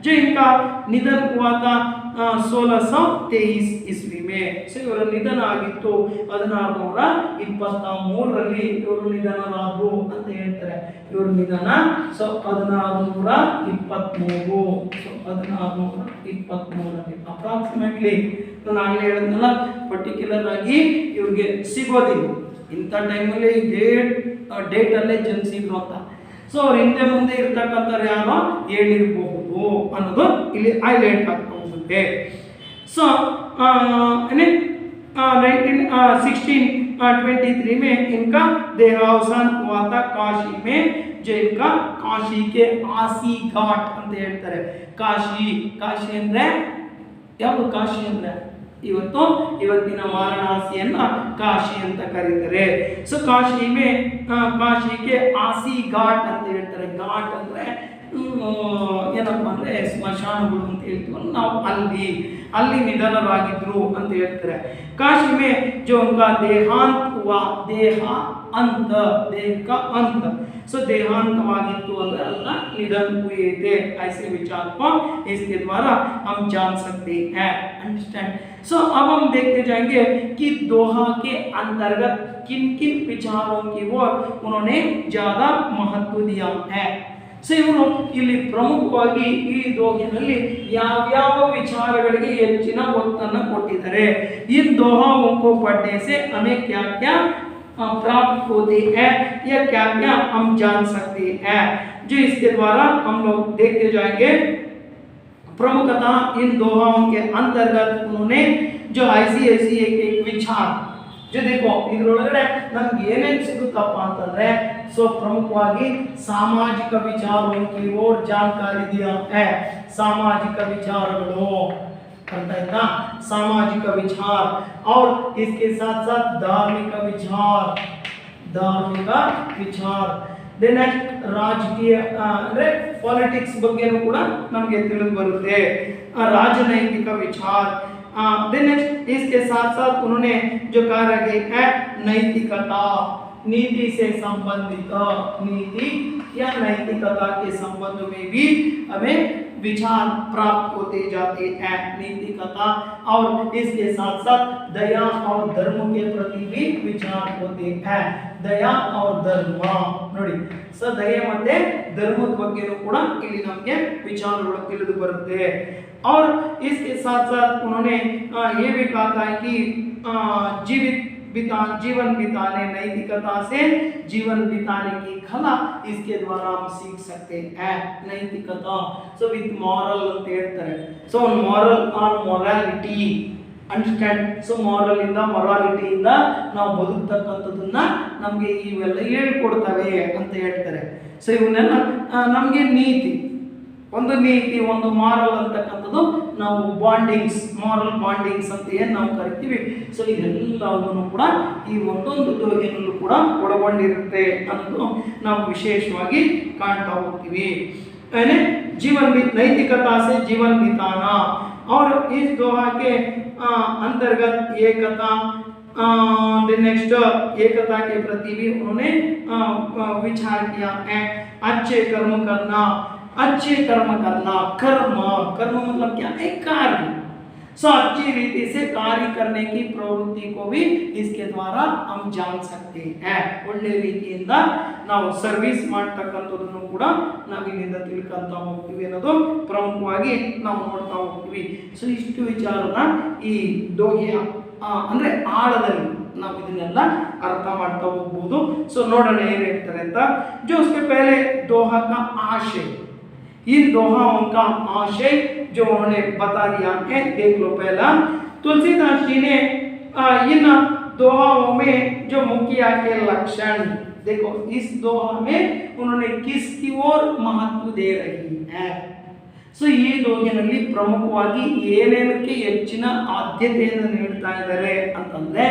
जो इनका निधन हुआ था 1623 ईस्वी में. ಸೊ ಇವರ ನಿಧನ ಆಗಿತ್ತು 1623ರಲ್ಲಿ ಇವರು ನಿಧನರಾದರು ಅಂತ ಹೇಳ್ತಾರೆ. ಇವರು ನಿಧನ ಸೊ 1623. ಸೊ 1623ರಲ್ಲಿ ಅಪ್ರಾಕ್ಸಿಮೇಟ್ಲಿ ನಾನು ಹೇಳಿದ್ನಲ್ಲ, ಪರ್ಟಿಕ್ಯುಲರ್ ಆಗಿ ಇವ್ರಿಗೆ ಸಿಗೋದಿಲ್ಲ ಇಂಥ ಟೈಮಲ್ಲಿ ಡೇಟ್ ಅಲ್ಲೇ ಜನಿಸಿದ್ರು ಅಂತ. ಸೊ ಅವ್ರ ಹಿಂದೆ ಮುಂದೆ ಇರ್ತಕ್ಕಂಥವ್ರು ಯಾರೋ ಹೇಳಿರಬಹುದು ಅನ್ನೋದು ಇಲ್ಲಿ ಹೈಲೈಟ್ ಆಗ್ತಾ ಹೋಗುತ್ತೆ. ಸೊ 1623 में इनका देहावसान हुआ था काशी में. जो इनका काशी के आसी घाट ಅಂತ ಹೇಳ್ತಾರೆ. ಕಾಶಿ ಅಂದ್ರೆ ಯಾವುದು? ಕಾಶಿ ಅಂದ್ರೆ ಇವತ್ತಿನ ವಾರಣಾಸಿಯನ್ನ ಕಾಶಿ ಅಂತ ಕರೀತಾರೆ. ಸೊ ಕಾಶಿಗೆ ಆಸಿ ಘಾಟ್ ಅಂತ ಹೇಳ್ತಾರೆ. ಘಾಟ್ ಅಂದ್ರೆ ಏನಪ್ಪ ಅಂದ್ರೆ ಸ್ಮಶಾನಗಳು ಅಂತ ಹೇಳ್ತೀವಲ್ಲ ನಾವು, ಅಲ್ಲಿ ನಿಧನರಾಗಿದ್ರು ಅಂತ ಹೇಳ್ತಾರೆ. काशी में जो उनका देहांत हुआ, देह का अंत, सो देहांतವಾಗಿತ್ತು ಅಂದ್ರೆ ಅಲ್ಲ निधन हुए थे, ऐसे विचार को इसके द्वारा हम जान सकते हैं. अंडरस्टैंड. सो अब हम देखते जाएंगे कि दोहा के अंतर्गत किन किन विचारों की ओर उन्होंने ज्यादा महत्व दिया है. ಸೊ ಇವರು ಇಲ್ಲಿ ಪ್ರಮುಖವಾಗಿ ಈ ದೋಹಿನಲ್ಲಿ ಯಾವ್ಯಾವ ವಿಚಾರಗಳಿಗೆ ಹೆಚ್ಚಿನ ಒತ್ತನ್ನು ಕೊಟ್ಟಿದ್ದಾರೆ. इन दोहों को पढ़ने से हमें क्या क्या प्राप्त होती है या क्या क्या हम जान सकते हैं, जो इसके द्वारा हम लोग देखते जाएंगे. प्रमुखतः इन दोहों के अंतर्गत उन्होंने जो ऐसी एक विचार, जो देखो ಇದರೊಳಗಡೆ ನಮಗೆ ಏನೇನು ಸಿಗುತ್ತಪ್ಪ ಅಂತಂದ್ರೆ, ಸೊ ಪ್ರಮುಖವಾಗಿ ಸಾಮಾಜಿಕ ವಿಚಾರಗಳ की ओर जानकारी दिया है. सामाजिक विचारಗಳು अर्थ आಯ್ತಾ? सामाजिक विचार और इसके साथ साथ धार्मिक विचार. then ರಾಜಕೀಯ ಅಂದ್ರೆ ಪೊಲಿಟಿಕ್ಸ್ ಬಗ್ಗೆನೂ ಕೂಡ ನಮಗೆ ತಿಳಿದು ಬರುತ್ತೆ. ರಾಜನೈತಿಕ विचार. then इसके साथ साथ उन्होंने जो कार्य है नैतिकता, नीति से संबंधित नीति या नैतिकता के संबंध में भी हमें विचार प्राप्त होते जाते हैं. नैतिकता और इसके साथ साथ दया और धर्म के प्रति भी विचार होते हैं. दया और धर्म ನೋಡಿ, ಸೊ ದಯೆ ಮತ್ತೆ ಧರ್ಮದ ಬಗ್ಗೆನೂ ಕೂಡ ಇಲ್ಲಿ ನಮಗೆ ವಿಚಾರಗಳು ತಿಳಿದು ಬರುತ್ತೆ. और इसके साथ साथ उन्होंने ये भी कहा था कि जीवित जीवन बिताने, नैतिकता से जीवन बिताने की कला इसके द्वारा हम सीख सकते हैं. ನೈತಿಕತಾ, ಸೊ ವಿತ್ ಮಾರಲ್ ಅಂತ ಹೇಳ್ತಾರೆ. So moral or morality, understand. So moral ಇಂದ, ಮೊರಾಲಿಟಿ ಇಂದ ನಾವು ಬದುಕ್ತಕ್ಕಂಥದ್ದನ್ನ ನಮಗೆ ಇವೆಲ್ಲ ಹೇಳ್ಕೊಡ್ತವೆ ಅಂತ ಹೇಳ್ತಾರೆ. ಸೊ ಇವನ್ನೆಲ್ಲ ನಮಗೆ ನೀತಿ, ಒಂದು ನೀತಿ, ಒಂದು ಮಾರಲ್ ಅಂತಕ್ಕಂಥದ್ದು ನಾವು ಬಾಂಡಿಂಗ್ಸ್, ಮಾರಲ್ ಬಾಂಡಿಂಗ್ಸ್ ಅಂತ ಏನು ನಾವು ಕರಿತೀವಿ. ಸೊ ಇದೆಲ್ಲವನ್ನು ಕೂಡ ಈ ಒಂದೊಂದು ದೋಹಿನಲ್ಲೂ ಕೂಡ ಒಳಗೊಂಡಿರುತ್ತೆ ಅನ್ನೋದು ನಾವು ವಿಶೇಷವಾಗಿ ಕಾಣ್ತಾ ಹೋಗ್ತೀವಿ. जीवन भी नैतिकता से जीवन बिताना, और इस दोहा के अंतर्गत एकता, नेक्स्ट एकता के प्रति भी उन्होंने विचार किया है. अच्छे कर्म करना, अच्छे कर्म करना, कर्म कर्म मतलब क्या है? कार्य. सो अच्छी रीति से कार्य करने की प्रवृत्ति को भी इसके द्वारा हम जान सकते हैं. ಒಳ್ಳೆ ರೀತಿಯಿಂದ ನಾವು ಸರ್ವಿಸ್ ಮಾಡ್ತಕ್ಕಂಥದ್ದನ್ನು ಕೂಡ ನಾವು ಇಲ್ಲಿಂದ ತಿಳ್ಕೊಂತ ಹೋಗ್ತೀವಿ ಅನ್ನೋದು ಪ್ರಮುಖವಾಗಿ ನಾವು ನೋಡ್ತಾ ಹೋಗ್ತೀವಿ. ಸೊ ಇಷ್ಟು ವಿಚಾರನ ಈ ದೋಹಿಯ ಅಂದ್ರೆ ಆಳದಲ್ಲಿ ನಾವು ಇದನ್ನೆಲ್ಲ ಅರ್ಥ ಮಾಡ್ತಾ ಹೋಗ್ಬೋದು. ಸೊ ನೋಡೋಣ ಏನ್ ಹೇಳ್ತಾರೆ ಅಂತ. जो उसके पहले दोहा का आशय, इन दोहाओं का आशय जो उन्होंने बता दिया है, देख लो. पहला, तुलसीदास जी ने इन दोहाओं में जो मुखिया के लक्षण, देखो इस दोहा में उन्होंने किसकी ओर महत्व दे रही है. ಸೊ ಈ ದೋಹಿನಲ್ಲಿ ಪ್ರಮುಖವಾಗಿ ಏನೇನಕ್ಕೆ ಹೆಚ್ಚಿನ ಆದ್ಯತೆಯನ್ನು ನೀಡ್ತಾ ಇದ್ದಾರೆ ಅಂತಂದ್ರೆ,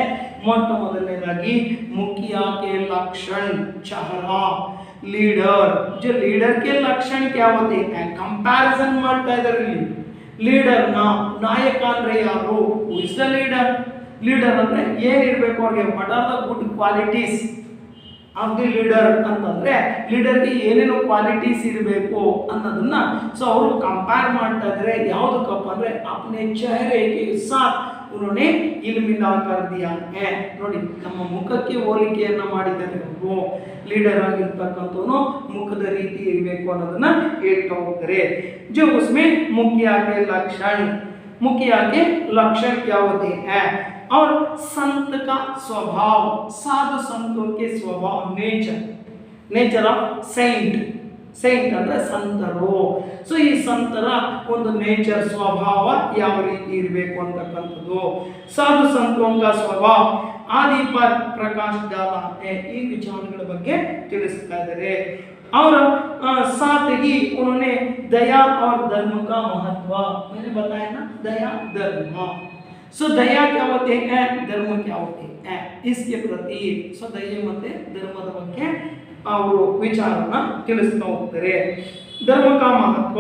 ಮೊಟ್ಟ ಮೊದಲನೇದಾಗಿ मुखिया के लक्षण, चेहरा, लीडर. जो लीडर के लक्षण क्या होते हैं? कंपैरिजन ಮಾಡ್ತಾ ಇದ್ದಾರೆ ಇಲ್ಲಿ. ಲೀಡರ್ ನಾಯಕ ಅಂದ್ರೆ ಯಾರು? Who is the leader? Leader ಅಂದ್ರೆ ಏನಿರಬೇಕು ಅವ್ರಿಗೆ? What are the good qualities of the leader ಅಂತಂದ್ರೆ ಲೀಡರ್ಗೆ ಏನೇನು ಕ್ವಾಲಿಟೀಸ್ ಇರಬೇಕು ಅನ್ನೋದನ್ನ ಸೊ ಅವರು ಕಂಪೇರ್ ಮಾಡ್ತಾ ಇದ್ದಾರೆ. ಯಾವುದಕ್ಕಪ್ಪ ಅಂದ್ರೆ अपने चेहरे के साथ उन्होंने इल्म कर दिया है. ನೋಡಿ, ನಮ್ಮ ಮುಖಕ್ಕೆ ಹೋಲಿಕೆಯನ್ನ ಮಾಡಿದ್ದಾರೆ. ಅವರು ಲೀಡರ್ ಆಗಿರ್ತಕ್ಕಂಥವನು ಮುಖದ ರೀತಿ ಇರಬೇಕು ಅನ್ನೋದನ್ನ ಹೇಳ್ತಾ ಹೋಗ್ತಾರೆ. जो उसमें मुखिया के लक्षण, मुखिया के लक्षण क्या होते हैं? और संत का स्वभाव, साधु संतों के स्वभाव, nature, nature of saint, saint ಅಂದ್ರೆ ಸಂತರು. ಸೊ ಈ ಸಂತರ ಒಂದು ನೇಚರ್, ಸ್ವಭಾವ ಯಾವ ರೀತಿ ಇರಬೇಕು ಅಂತಕ್ಕಂಥದ್ದು. ಸಾಧು ಸಂತೋಂಕ ಸ್ವಭಾವ आदि पर प्रकाश डाला है. ಈ ವಿಚಾರಗಳ ಬಗ್ಗೆ ತಿಳಿಸ್ತಾ ಇದ್ದಾರೆ. और साथ ही उन्होंने दया और धर्म का महत्व, मैंने बताया ना, दया धर्म. सो दया क्या होते हैं, धर्म क्या होते हैं, इसके प्रति सो दया ಮತ್ತೆ ಧರ್ಮದ ಬಗ್ಗೆ ಅವರು ವಿಚಾರನ ತಿಳಿಸ್ತಾ ಹೋಗ್ತಾರೆ. धर्म का महत्व.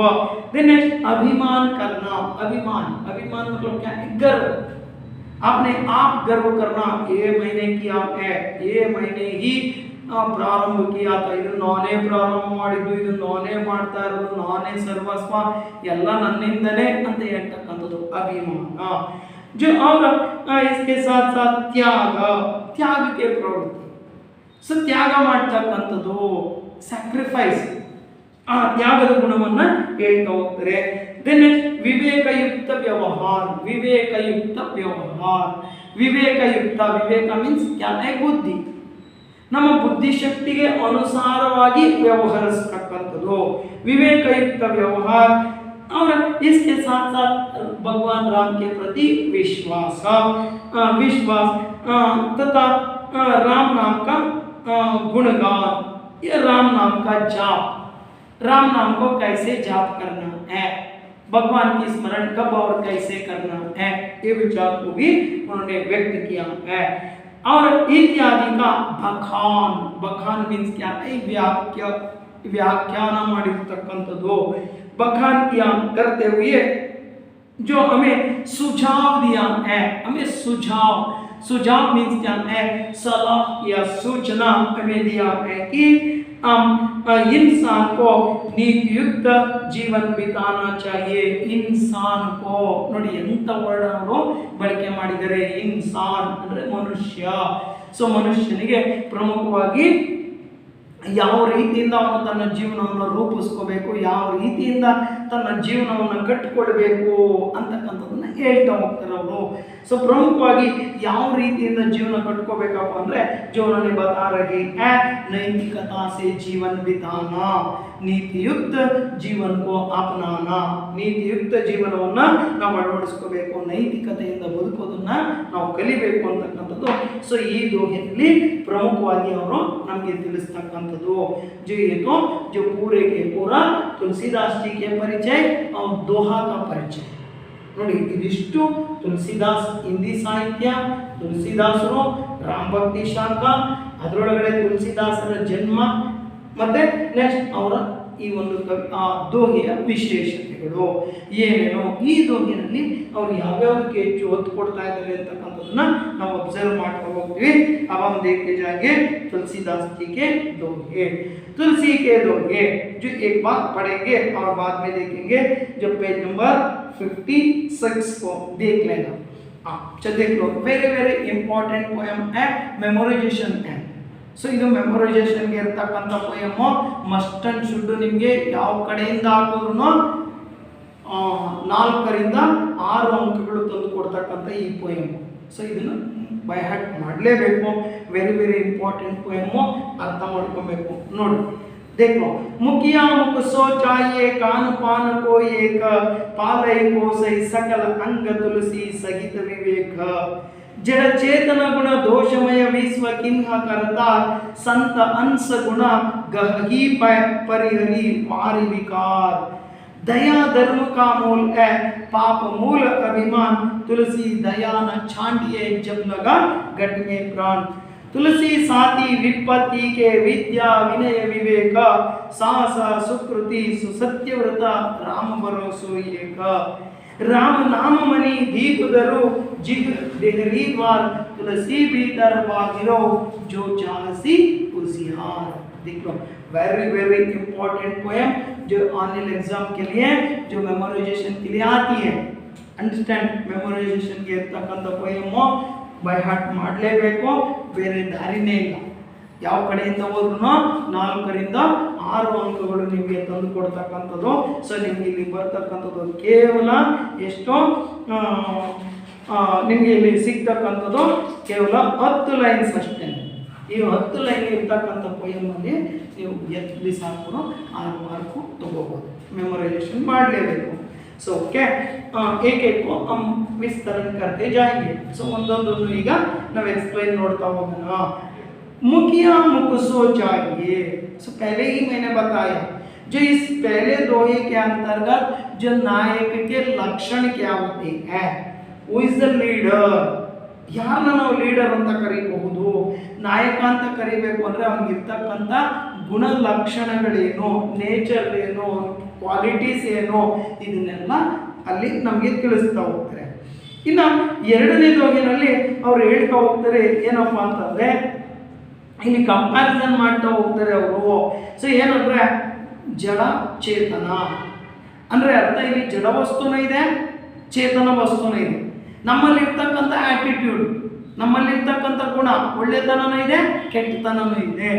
देन अभिमान करना, अभिमान, अभिमान मतलब क्या है? गर्व, अपने आप गर्व करना. ये मैंने किया है, ये मैंने ही ಪ್ರಾರಂಭ किया था, ಇದು ನಾನೇ ಪ್ರಾರಂಭ ಮಾಡಿದ್ದು, ಇದು ನಾನೇ ಮಾಡ್ತಾ ಇರೋದು, ನಾನೇ ಸರ್ವಸ್ವ, ಎಲ್ಲ ನನ್ನಿಂದನೇ ಅಂತ ಹೇಳ್ತಕ್ಕಂಥದ್ದು ಅಭಿಮಾನ. जो और इसके साथ साथ त्याग, त्याग के प्रवृत्ति. ಸೊ ತ್ಯಾಗ ಮಾಡ್ತಕ್ಕಂಥದ್ದು, ಸ್ಯಾಕ್ರಿಫೈಸ್, ಆ ತ್ಯಾಗದ ಗುಣವನ್ನ ಹೇಳ್ತಾ ಹೋಗ್ತಾರೆ. ದೆನ್ ವಿವೇಕಯುಕ್ತ ವ್ಯವಹಾರ, ವಿವೇಕಯುಕ್ತ ವ್ಯವಹಾರ, ವಿವೇಕಯುಕ್ತ, ವಿವೇಕ ಮೀನ್ಸ್ क्या है? ಬುದ್ಧಿ. ನಮ್ಮ ಬುದ್ಧಿಶಕ್ತಿಗೆ ಅನುಸಾರವಾಗಿ ವ್ಯವಹರಿಸತಕ್ಕಂಥದ್ದು ವಿವೇಕಯುಕ್ತ ವ್ಯವಹಾರ. और इसके साथ साथ भगवान राम के प्रति विश्वास, विश्वास तथा राम नाम का गुणगान. ये राम नाम का जाप, राम नाम को कैसे जाप करना है, भगवान की स्मरण कब और कैसे करना है, ये विचार को भी उन्होंने व्यक्त किया है. और इत्यादि का बखान, बखान मीन्स क्या है? व्याख्यान ಮಾಡಿರ್ತಕ್ಕಂಥದ್ದು. बखान किया करते हुए जो हमें सुझाव दिया है, हमें सुझाव, सुझाव मीन्स क्या है? सलाह या सूचना हमें दिया है कि हम इंसान को नीतियुक्त जीवन बिताना चाहिए. इंसान को ನೋಡಿ ಎಂತ ವರ್ಡ್ ಅವರು ಬಳಕೆ ಮಾಡಿದ್ದಾರೆ. ಇನ್ಸಾನ್ ಅಂದ್ರೆ ಮನುಷ್ಯ. ಸೊ ಮನುಷ್ಯನಿಗೆ ಪ್ರಮುಖವಾಗಿ ಯಾವ ರೀತಿಯಿಂದ ಅವನು ತನ್ನ ಜೀವನವನ್ನು ರೂಪಿಸ್ಕೋಬೇಕು, ಯಾವ ರೀತಿಯಿಂದ ತನ್ನ ಜೀವನವನ್ನು ಕಟ್ಟಿಕೊಳ್ಬೇಕು ಅಂತಕ್ಕಂಥದ್ದನ್ನ ಹೇಳ್ತಾ ಹೋಗ್ತಾರೆ ಅವರು. ಸೊ ಪ್ರಮುಖವಾಗಿ ಯಾವ ರೀತಿಯಿಂದ ಜೀವನ ಕಟ್ಕೋಬೇಕಪ್ಪ ಅಂದ್ರೆ ಜೀವನ बता रहे हैं नैतिकता से जीवन बिताना, ನೀತಿಯುಕ್ತ ಜೀವನಕ್ಕೋ ಅಪನಾನ, ನೀತಿಯುಕ್ತ ಜೀವನವನ್ನ ನಾವು ಅಳವಡಿಸ್ಕೋಬೇಕು, ನೈತಿಕತೆಯಿಂದ ಬದುಕೋದನ್ನ ನಾವು ಕಲಿಬೇಕು ಅಂತಕ್ಕಂಥದ್ದು. ಸೊ ಈ ದೋಹೆಯಲ್ಲಿ ಪ್ರಮುಖವಾಗಿ ಅವರು ನಮಗೆ ತಿಳಿಸ್ತಕ್ಕಂಥದ್ದು जो पूरे के पूरा तुलसीदास जी के परिचय और दोहा का परिचय ನೋಡಿ. ಇದಿಷ್ಟು ತುಳಸಿದಾಸ್ ಹಿಂದಿ ಸಾಹಿತ್ಯ, ತುಳಸಿದಾಸರು ರಾಮ ಭಕ್ತಿ ಶಾಖ, ಅದರೊಳಗಡೆ ತುಳಸಿದಾಸರ ಜನ್ಮ ಮತ್ತೆ ನೆಕ್ಸ್ಟ್ ಅವರ ಈ ಒಂದು ದೋಹೆಯ ವಿಶೇಷತೆಗಳು ಏನೇನು, ಈ ದೋಹೆಯಲ್ಲಿ ಅವರು ಯಾವ್ಯಾವುದಕ್ಕೆ ಹೆಚ್ಚು ಒತ್ತು ಕೊಡ್ತಾ ಇದ್ದಾರೆ ಅಂತಕ್ಕಂಥದ್ದನ್ನ ನಾವು ಅಬ್ಸರ್ವ್ ಮಾಡ್ತಾ ಹೋಗ್ತೀವಿ. अब हम देखते जाएंगे तुलसीदास जी के दोहे. तुलसी के दोहे जो एक बार पढ़ेंगे और बाद में देखेंगे जो पेज नंबर 56 को देख लेना. चल देख लो. वेरी वेरी इंपॉर्टेंट पोएम है, मेमोराइजेशन है. ಸೊ ಇದು ಮೆಮೊರೈಸೇಷನ್ಗೆ ಇರ್ತಕ್ಕಂಥ ಪೋಯಮ್ಮು ಮಸ್ಟ್ ಅಂಡ್ ಶುಡ್. ನಿಮಗೆ ಯಾವ ಕಡೆಯಿಂದ ಹಾಕಿದ್ರು 4 ರಿಂದ 6 ಅಂಕಗಳು ತಂದು ಕೊಡ್ತಕ್ಕಂಥ ಈ ಪೋಯಮ್ಮು. ಸೊ ಇದನ್ನು ಬೈ ಹಾರ್ಟ್ ಮಾಡಲೇಬೇಕು. ವೆರಿ ವೆರಿ ಇಂಪಾರ್ಟೆಂಟ್ ಪೋಯಮ್ಮು, ಅರ್ಥ ಮಾಡ್ಕೊಬೇಕು. ನೋಡಿ देखो, मुखिया मुख सो चाहिए कान पान को एक, पालय पोसई सकल अंग तुलसी सहित विवेक. जड़ चेतन गुण दोषमय विश्व किन्ह करता, संत अंश गुण गही परिहरी मारि विकार. दया धर्म का मूल है पाप मूल अभिमान, तुलसी दया न छांटिए जब लगा गट में प्राण. तुलसी साथी विपत्ति के विद्या विनय विवेक, साहस सुकृति सुसत्यव्रत राम भरोसो एक. राम नाम मणि दीपदरु जिग देहरी द्वार, तुलसी भीतर बागिरो जो चाहसी उसिहार. देख लो, वेरी वेरी इंपॉर्टेंट पोएम जो ऑनलाइन एग्जाम के लिए जो मेमोराइजेशन के लिए आती है. अंडरस्टैंड, मेमोराइजेशन के इರ್ತಕ್ಕಂಥ पोएम ಬೈ ಹಾರ್ಟ್ ಮಾಡಲೇಬೇಕು, ಬೇರೆ ದಾರಿನೇ ಇಲ್ಲ. ಯಾವ ಕಡೆಯಿಂದ ಹೋದ್ರೂ 4 ರಿಂದ 6 ಅಂಕಗಳು ನಿಮಗೆ ತಂದು ಕೊಡ್ತಕ್ಕಂಥದ್ದು. ಸೊ ನಿಮಗೆ ಇಲ್ಲಿ ಬರ್ತಕ್ಕಂಥದ್ದು ಕೇವಲ ಎಷ್ಟು ನಿಮಗೆ ಇಲ್ಲಿ ಸಿಗ್ತಕ್ಕಂಥದ್ದು ಕೇವಲ 10 ಲೈನ್ಸ್ ಅಷ್ಟೇ. ಈ 10 ಲೈನ್ ಇರ್ತಕ್ಕಂಥ ಪೋಯಮಲ್ಲಿ ನೀವು ಎಲ್ಲಿ ಸಾಕು 6 ಮಾರ್ಕು ತಗೋಬೋದು. ಮೆಮೊರೈಸೇಷನ್ ಮಾಡಲೇಬೇಕು. सो ओके, एक एक को हम विस्तरण करते जाएंगे. सो ಒಂದೊಂದನ್ನು ಈಗ ನಾವು एक्सप्लेन ನೋಡ್ತಾ ಹೋಗೋಣ. मुखिया मुख सो चाहिए. सो पहले ही मैंने बताया जो इस पहले दोहे के अंतर्गत जो नायक के लक्षण क्या होते हैं. हु इज द लीडर, ಯಾರನ್ನ ನಾವು ಲೀಡರ್ ಅಂತ ಕರೀಬಹುದು, ನಾಯಕ ಅಂತ ಕರಿಬೇಕು ಅಂದ್ರೆ ಅವ್ನಿಗೆ ಇರ್ತಕ್ಕಂಥ ಗುಣ ಲಕ್ಷಣಗಳೇನು, ನೇಚರ್ ಏನು, ಕ್ವಾಲಿಟೀಸ್ ಏನು, ಇದನ್ನೆಲ್ಲ ಅಲ್ಲಿ ನಮಗೆ ತಿಳಿಸ್ತಾ ಹೋಗ್ತಾರೆ. ಇನ್ನು 2ನೇ ದೋಹಿನಲ್ಲಿ ಅವ್ರು ಹೇಳ್ತಾ ಹೋಗ್ತಾರೆ ಏನಪ್ಪ ಅಂತಂದ್ರೆ, ಇಲ್ಲಿ ಕಂಪ್ಯಾರಿಸನ್ ಮಾಡ್ತಾ ಹೋಗ್ತಾರೆ ಅವರು. ಸೊ ಏನಂದ್ರೆ ಜಡ ಚೇತನ ಅಂದ್ರೆ ಅರ್ಥ ಇಲ್ಲಿ ಜಡ ವಸ್ತುನೂ ಇದೆ, ಚೇತನ ವಸ್ತುನೂ ಇದೆ. ನಮ್ಮಲ್ಲಿರ್ತಕ್ಕಂಥ ಆಟಿಟ್ಯೂಡ್, ನಮ್ಮಲ್ಲಿರ್ತಕ್ಕಂಥ ಗುಣ, ಒಳ್ಳೆತನನೂ ಇದೆ, ಕೆಟ್ಟತನನೂ ಇದೆ.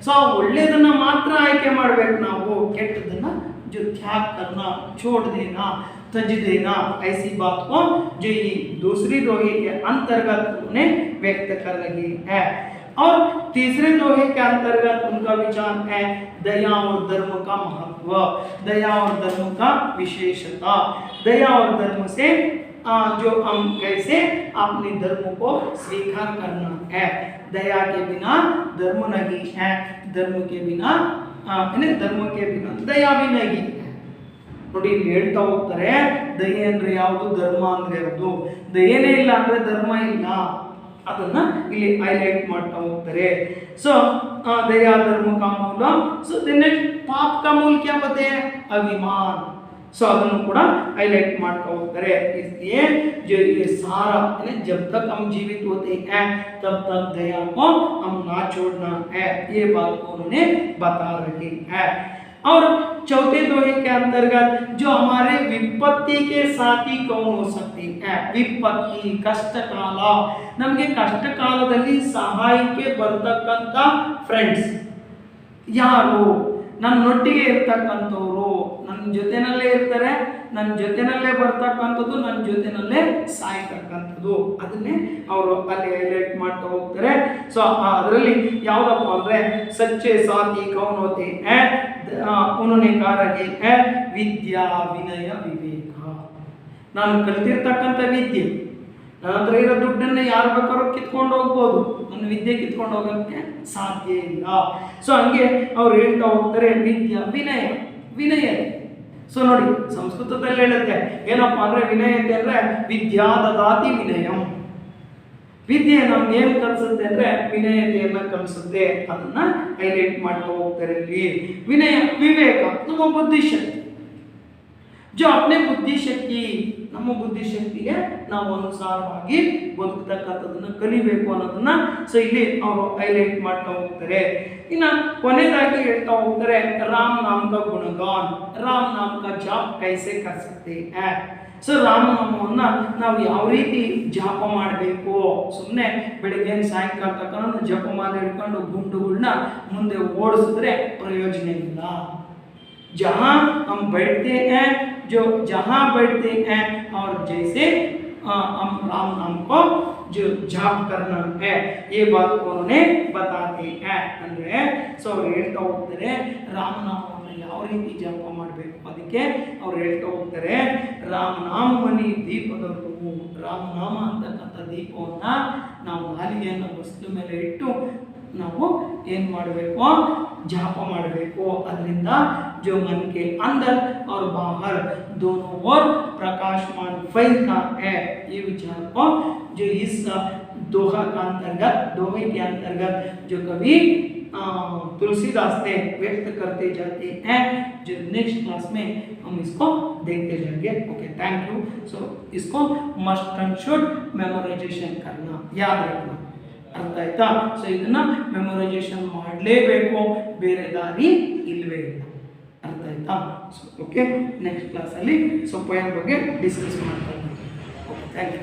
ಸೊ ಆ ಒಳ್ಳೆಯದನ್ನು ಮಾತ್ರ ಆಯ್ಕೆ ಮಾಡಬೇಕು ನಾವು, ಕೆಟ್ಟದನ್ನು जो त्याग करना, छोड़ देना, तज देना, ऐसी बात को जो ये दूसरी दोहे के अंतर्गत उन्हें व्यक्त कर रही है. और तीसरे दोहे के अंतर्गत उनका विचार है दया और धर्म का महत्व, दया और धर्म का विशेषता. दया और धर्म से जो हम कैसे अपने धर्म को स्वीकार करना है. दया के बिना धर्म नहीं है, धर्म के बिना ಧರ್ಮ ಕೆ ಬಿನ ದಯಾ भी नहीं है. ನೋಡಿ ಇಲ್ಲಿ ಹೇಳ್ತಾ ಹೋಗ್ತಾರೆ, ದಯೆ ಅಂದ್ರೆ ಯಾವುದು, ಧರ್ಮ ಅಂದ್ರೆ ಯಾವುದು. ದಯೆನೇ ಇಲ್ಲ ಅಂದ್ರೆ ಧರ್ಮ ಇಲ್ಲ, ಅದನ್ನ ಇಲ್ಲಿ ಹೈಲೈಟ್ ಮಾಡ್ತಾ ಹೋಗ್ತಾರೆ. ಸೊ दया धर्म का मूल. ಸೊ ನೆಕ್ಸ್ಟ್ पाप का मूल क्या होते हैं, अभिमान. ಸೊ ಅದನ್ನು ಕೂಡ ಹೈಲೈಟ್ ಮಾಡ್ತಾ ಹೋಗ್ತಾರೆ. इसलिए जो ये सारा जब तक हम जीवित होते हैं तब तक दया को हम ना छोड़ना है, ये बात को उन्होंने बता रही है. और चौथे दोहे के अंतर्गत जो हमारे विपत्ति के साथी कौन हो सकती है. विपत्ति कष्ट काल, ನಮಗೆ ಕಷ್ಟ ಕಾಲದಲ್ಲಿ ಸಹಾಯಕ್ಕೆ ಬರ್ತಕ್ಕಂಥ ಫ್ರೆಂಡ್ಸ್ ಯಾರು, ನನ್ನೊಟ್ಟಿಗೆ ಇರ್ತಕ್ಕಂಥವ್ರು, ನನ್ನ ಜೊತೆನಲ್ಲೇ ಇರ್ತಾರೆ, ನನ್ನ ಜೊತೆನಲ್ಲೇ ಬರ್ತಕ್ಕಂಥದ್ದು, ನನ್ನ ಜೊತೆನಲ್ಲೇ ಸಾಯ್ತಕ್ಕಂಥದ್ದು. ಅದನ್ನೇ ಅವರು ಅಲ್ಲಿ ಹೈಲೈಟ್ ಮಾಡ್ತಾ ಹೋಗ್ತಾರೆ. ಸೊ ಅದರಲ್ಲಿ ಯಾವುದಪ್ಪ ಅಂದರೆ ಸಚ್ಚೆ ಸಾಥಿ ಕೌನ್ ಹೋತೆ ಹೈ ಉನ್होंने कहा रहे हैं ವಿದ್ಯಾ ವಿನಯ ವಿವೇಕ. ನಾನು ಕಲ್ತಿರ್ತಕ್ಕಂಥ ವಿದ್ಯೆ, ನನ್ನ ಹತ್ರ ಇರೋ ದುಡ್ಡನ್ನು ಯಾರು ಬೇಕಾದ್ರೂ ಕಿತ್ಕೊಂಡು ಹೋಗ್ಬೋದು, ನನ್ನ ವಿದ್ಯೆ ಕಿತ್ಕೊಂಡು ಹೋಗೋಕ್ಕೆ ಸಾಧ್ಯ ಇಲ್ಲ. ಸೊ ಹಂಗೆ ಅವ್ರು ಹೇಳ್ತಾ ಹೋಗ್ತಾರೆ ವಿದ್ಯಾ ವಿನಯ ವಿನಯತೆ. ಸೊ ನೋಡಿ ಸಂಸ್ಕೃತದಲ್ಲಿ ಹೇಳುತ್ತೆ ಏನಪ್ಪ ಅಂದರೆ ವಿನಯತೆ ಅಂದರೆ ವಿದ್ಯಾ ದದಾತಿ ವಿನಯಂ. ವಿದ್ಯೆ ನಮ್ಗೆ ಏನು ಕಲಿಸುತ್ತೆ ಅಂದರೆ ವಿನಯತೆಯನ್ನು ಕಲಿಸುತ್ತೆ. ಅದನ್ನ ಹೈಲೈಟ್ ಮಾಡ್ತಾ ಹೋಗ್ತಾರೆ ಇಲ್ಲಿ. ವಿನಯ ವಿವೇಕ ನಮ್ಮ ಬುದ್ಧಿಶಕ್ತಿ, ಜೋ ಅಪ್ನೆ ಬುದ್ಧಿಶಕ್ತಿ, ನಮ್ಮ ಬುದ್ಧಿಶಕ್ತಿಗೆ ನಾವು ಅನುಸಾರವಾಗಿ ಬದುಕತಕ್ಕಂಥದ್ದನ್ನು ಕಲಿಬೇಕು ಅನ್ನೋದನ್ನ ಸೊ ಇಲ್ಲಿ ಅವರು ಹೈಲೈಟ್ ಮಾಡ್ತಾ ಹೋಗ್ತಾರೆ. ಇನ್ನು ಕೊನೆಯದಾಗಿ ಹೇಳ್ತಾ ಹೋಗ್ತಾರೆ ರಾಮ್ ನಾಮ್ ಕಾ ಗುಣಗಾನ್, ರಾಮ್ ನಾಮ್ ಕಾ ಜಾಪ್ ಕೈಸೆ ಕರ್ ಸಕ್ತೆ ಹೈ. ಸೊ ರಾಮನಾಮವನ್ನ ನಾವು ಯಾವ ರೀತಿ ಜಪ ಮಾಡಬೇಕು, ಸುಮ್ಮನೆ ಬೆಳಿಗ್ಗೆ ಸಾಯಂಕಾಲ ತಕ್ಕ ಜಪ ಮಾಡಿ ಹಿಡ್ಕೊಂಡು ಗುಂಡುಗಳನ್ನ ಮುಂದೆ ಓಡಿಸಿದ್ರೆ ಪ್ರಯೋಜನ ಇಲ್ಲ. जहाँ हम बैठते हैं, जो जहाँ बैठते हैं और जैसे हम राम नाम को जो जाप करना है ये बात को उन्होंने बताते हैं. ಅಂದರೆ ಸೊ ಅವ್ರು ಹೇಳ್ತಾ ಹೋಗ್ತಾರೆ ರಾಮನಾಮವನ್ನು ಯಾವ ರೀತಿ ಜಪ ಮಾಡಬೇಕು ಅದಕ್ಕೆ ಅವ್ರು ಹೇಳ್ತಾ ಹೋಗ್ತಾರೆ ರಾಮನಾಮನಿ ದೀಪದವರು. ರಾಮನಾಮ ಅಂತಕ್ಕಂಥ ದೀಪವನ್ನು ನಾವು ನಾಲಿಗೆಯನ್ನು ವಸ್ತು ಮೇಲೆ ಇಟ್ಟು ನಾವು ಏನು ಮಾಡಬೇಕು ಜಾಪ ಮಾಡಬೇಕು. ಅದರಿಂದ जो मन के अंदर और बाहर दोनों ओर प्रकाशमान फैलता है. ये विचार को जो इस दोहा का अंतर्गत, दोहे के अंतर्गत जो कवि तुलसीदास ने व्यक्त करते जाते हैं, जो नेक्स्ट क्लास में हम इसको देखते जाएंगे. Okay, thank you. सो इसको मस्ट एंड शुड मेमोराइजेशन करना, याद रखना. ಅರ್ಥ ಆಯ್ತಾ? ಸೊ ಇದನ್ನ ಮೆಮೊರೈಸೇಷನ್ ಮಾಡಲೇಬೇಕು, ಬೇರೆ ದಾರಿ ಇಲ್ಲವೇ ಇಲ್ಲ. ಅರ್ಥ ಆಯ್ತಾ? ಸೊ ಓಕೆ, ನೆಕ್ಸ್ಟ್ ಕ್ಲಾಸಲ್ಲಿ ಸೊ ಪೋಯಮ್ ಬಗ್ಗೆ ಡಿಸ್ಕಸ್ ಮಾಡ್ತಾ ಇದ್ದೀನಿ. Okay, thank you.